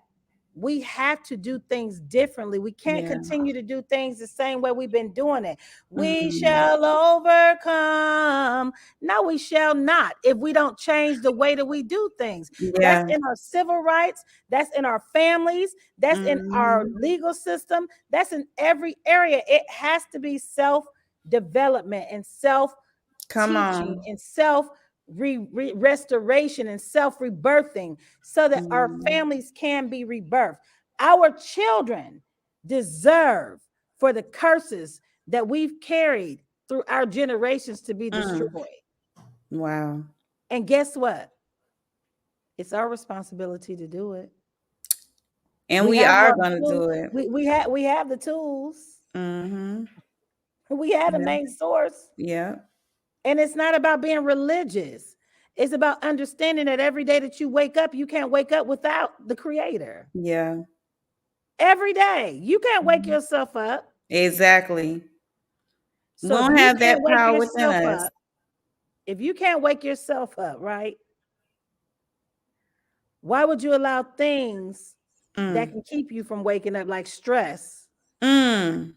we have to do things differently. We can't continue to do things the same way we've been doing it. We shall overcome. No, we shall not, if we don't change the way that we do things. That's in our civil rights. That's in our families. That's in our legal system. That's in every area. It has to be self-development and self-teaching and restoration and self-rebirthing, so that our families can be rebirthed. Our children deserve for the curses that we've carried through our generations to be destroyed. Wow. And guess what? It's our responsibility to do it. And we are going to do it. We have the tools. Mm-hmm. We have the main source. Yeah. And it's not about being religious. It's about understanding that every day that you wake up, you can't wake up without the Creator. Yeah. Every day. You can't wake yourself up. Exactly. So we don't have that power within us. If you can't wake yourself up, right? Why would you allow things that can keep you from waking up, like stress, be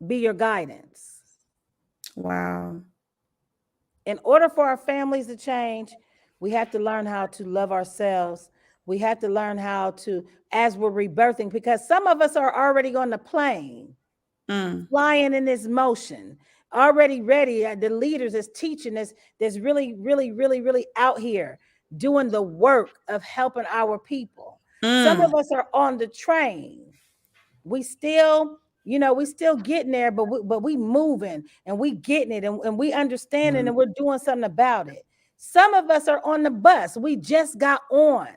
your guidance? Wow. In order for our families to change, we have to learn how to love ourselves. We have to learn how to, as we're rebirthing, because some of us are already on the plane, flying in this motion, already ready. The leaders is teaching us, that's really, really, really, really out here doing the work of helping our people. Some of us are on the train. We still, we still getting there, but we moving and we getting it, and we understanding, and we're doing something about it. Some of us are on the bus. We just got on,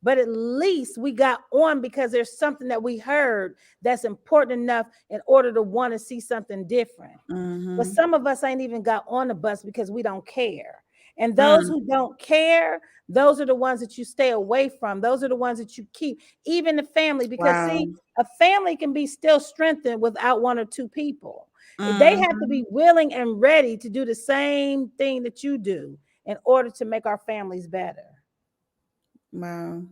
but at least we got on because there's something that we heard that's important enough in order to want to see something different. But some of us ain't even got on the bus because we don't care. And those who don't care, those are the ones that you stay away from. Those are the ones that you keep, even the family, because see, a family can be still strengthened without one or two people. They have to be willing and ready to do the same thing that you do in order to make our families better. Wow.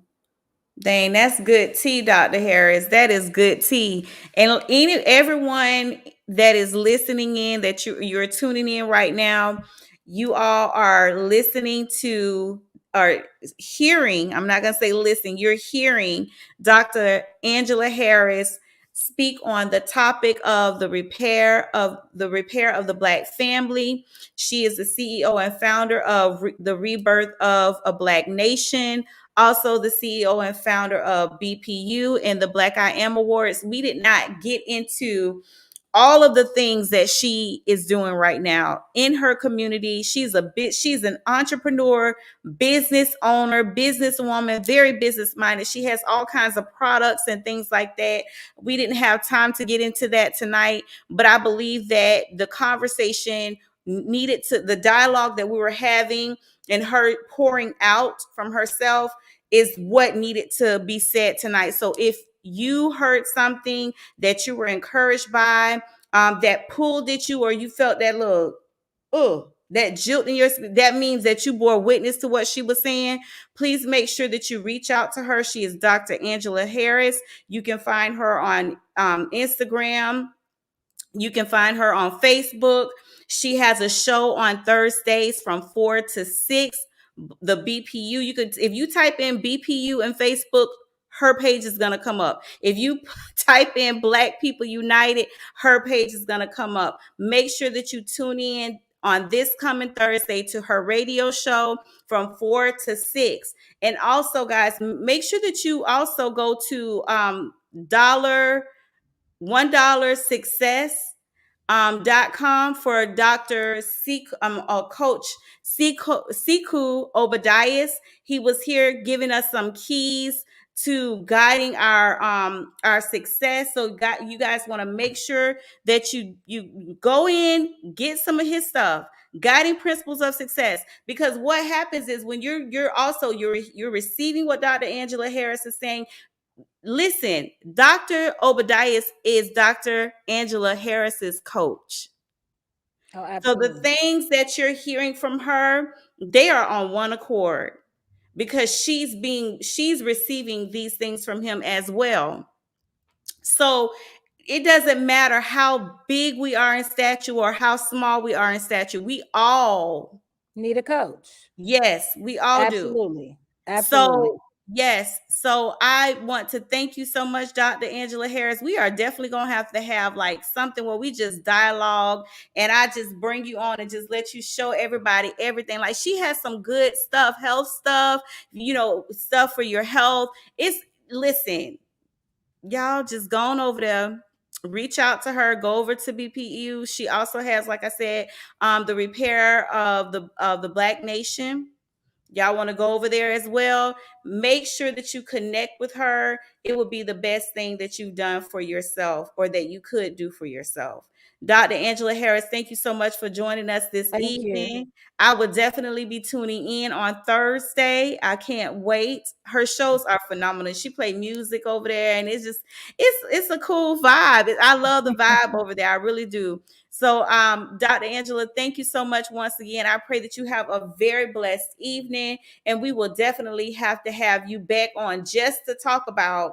Dang, that's good tea, Dr. Harris. That is good tea. And everyone that is listening in, that you're tuning in right now, you all are listening to, or hearing, I'm not going to say listen, you're hearing Dr. Angela Harris speak on the topic of the repair of the Black family. She is the CEO and founder of the Rebirth of a Black Nation, also the CEO and founder of BPU and the Black I Am Awards. We did not get into all of the things that she is doing right now in her community. She's an entrepreneur, business owner, businesswoman, very business minded. She has all kinds of products and things like that. We didn't have time to get into that tonight, but I believe that the conversation the dialogue that we were having and her pouring out from herself is what needed to be said tonight. So if you heard something that you were encouraged by, that pulled at you, or you felt that little, that jolt in your, that means that you bore witness to what she was saying. Please make sure that you reach out to her. She is Dr. Angela Harris. You can find her on Instagram. You can find her on Facebook. She has a show on Thursdays from 4 to 6. The BPU, if you type in BPU in Facebook, her page is going to come up. If you type in Black People United, her page is going to come up. Make sure that you tune in on this coming Thursday to her radio show from 4 to 6. And also, guys, make sure that you also go to $1 success .com for Dr. Coach Siku Obadias. He was here giving us some keys to guiding our success. So you guys want to make sure that you go in, get some of his stuff, Guiding Principles of Success. Because what happens is when you're receiving what Dr. Angela Harris is saying. Listen, Dr. Obadias is Dr. Angela Harris's coach. Oh, absolutely. So the things that you're hearing from her, they are on one accord because she's receiving these things from him as well. So it doesn't matter how big we are in stature or how small we are in stature. We all need a coach. Yes, we all Absolutely. do. Absolutely. So yes. So I want to thank you so much, Dr. Angela Harris. We are definitely going to have like something where we just dialogue and I just bring you on and just let you show everybody everything. Like she has some good stuff, health stuff, stuff for your health. Listen, y'all just go on over there reach out to her, go over to BPU. She also has, like I said, the repair of the Black Nation. Y'all want to go over there as well. Make sure that you connect with her. It would be the best thing that you've done for yourself, or that you could do for yourself. Dr. Angela Harris, thank you so much for joining us this evening. I would definitely be tuning in on Thursday. I can't wait. Her shows are phenomenal. She plays music over there, and it's a cool vibe. I love the vibe over there. I really do. So, Dr. Angela, thank you so much once again. I pray that you have a very blessed evening, and we will definitely have to have you back on just to talk about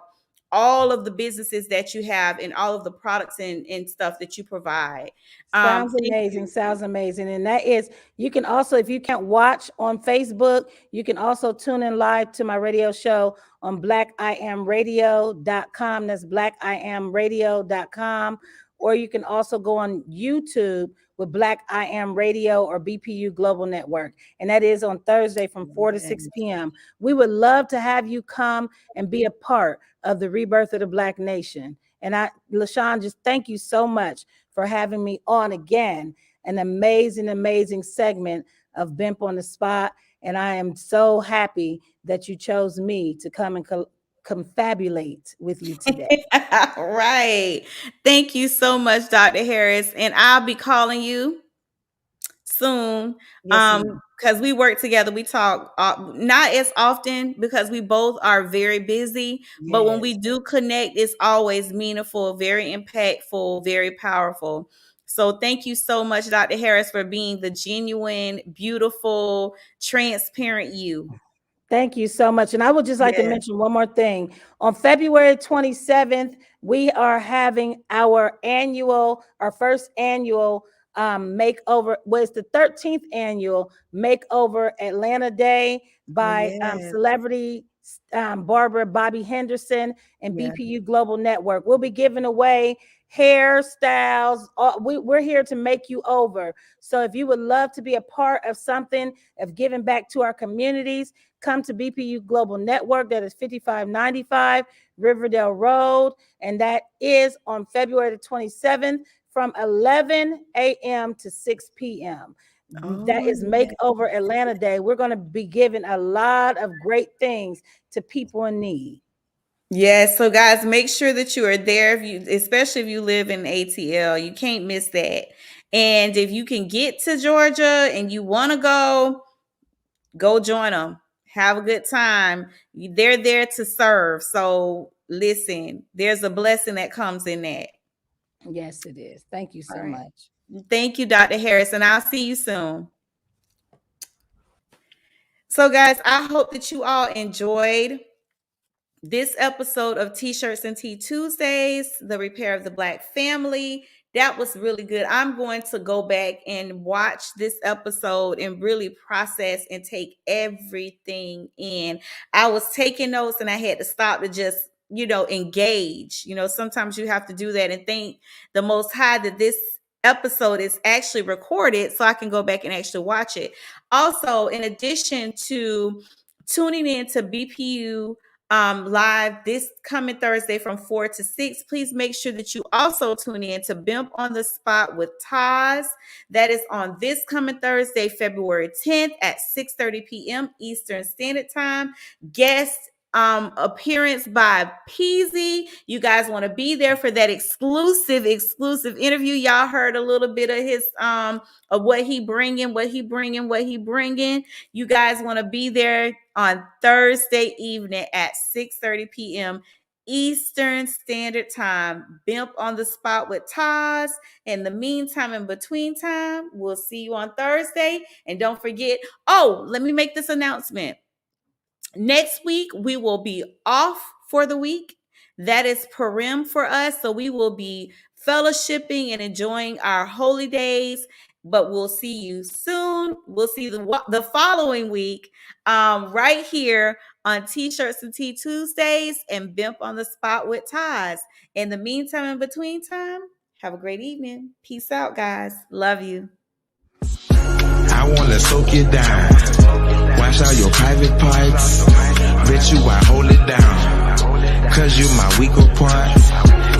all of the businesses that you have and all of the products and stuff that you provide. Sounds amazing. Sounds amazing. And that is, you can also, if you can't watch on Facebook, you can also tune in live to my radio show on blackimradio.com. That's blackimradio.com. Or you can also go on YouTube with Black I Am Radio or BPU Global Network. And that is on Thursday from 4 to 6 p.m. We would love to have you come and be a part of the rebirth of the Black nation. And LaShawn, just thank you so much for having me on again. An amazing, amazing segment of BIMP on the Spot. And I am so happy that you chose me to come and confabulate with you today. Right. Thank you so much, Dr. Harris. And I'll be calling you soon. Because we work together. We talk not as often because we both are very busy. Yes. But when we do connect, it's always meaningful, very impactful, very powerful. So thank you so much, Dr. Harris, for being the genuine, beautiful, transparent you. Thank you so much. And I would just like to mention one more thing. On February 27th, we are having our first annual makeover. Well, it's the 13th annual Makeover Atlanta Day by celebrity barber Bobby Henderson and BPU Global Network. We'll be giving away hairstyles. We're here to make you over. So if you would love to be a part of something, of giving back to our communities, come to BPU Global Network. That is 5595 Riverdale Road. And that is on February the 27th from 11 a.m. to 6 p.m. That is Makeover Atlanta Day. We're going to be giving a lot of great things to people in need. Yes, so guys, make sure that you are there, especially if you live in ATL. You can't miss that. And if you can get to Georgia and you want to go join them. Have a good time. They're there to serve. So listen, there's a blessing that comes in that. Yes, it is. Thank you so much. Thank you, Dr. Harris, and I'll see you soon. So guys, I hope that you all enjoyed this episode of T-Shirts and Tea Tuesdays, the repair of the Black family. That was really good. I'm going to go back and watch this episode and really process and take everything in. I was taking notes and I had to stop to just, engage. Sometimes you have to do that and thank the Most High that this episode is actually recorded so I can go back and actually watch it. Also, in addition to tuning in to BPU live this coming Thursday from 4 to 6. Please make sure that you also tune in to BIMP on the Spot with Taz. That is on this coming Thursday, February 10th at 6:30 p.m. Eastern Standard Time. Guest appearance by Peasy. You guys want to be there for that exclusive interview. Y'all heard a little bit of his of what he bringing. You guys want to be there on Thursday evening at 6:30 p.m. Eastern Standard Time. BIMP on the Spot with Taz. In the meantime, in between time, we'll see you on Thursday. And don't forget, let me make this announcement. Next week, we will be off for the week. That is Purim for us. So we will be fellowshipping and enjoying our holy days. But we'll see you soon. We'll see the following week right here on T-Shirts and Tea Tuesdays and BIMP on the Spot with Taz. In the meantime, in between time, have a great evening. Peace out, guys. Love you. I want to soak you down. Wash out your private parts. Bet you I hold it down. Cause you my weaker part.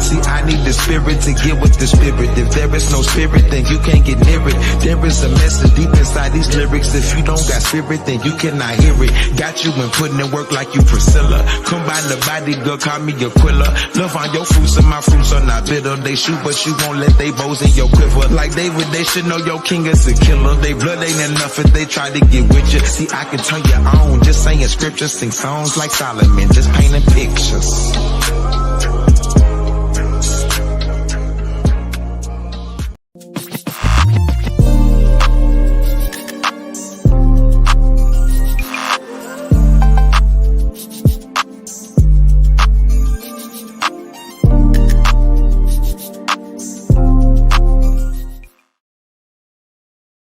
See, I need the spirit to get with the spirit. If there is no spirit, then you can't get near it. There is a message deep inside these lyrics. If you don't got spirit, then you cannot hear it. Got you been putting in work like you Priscilla. Combine the body, girl, call me Aquila. Love on your fruits and my fruits are not bitter. They shoot, but you won't let they bows in your quiver. Like David, they should know your king is a killer. They blood ain't enough if they try to get with you. See, I can turn you on, just saying scriptures, sing songs like Solomon, just painting pictures.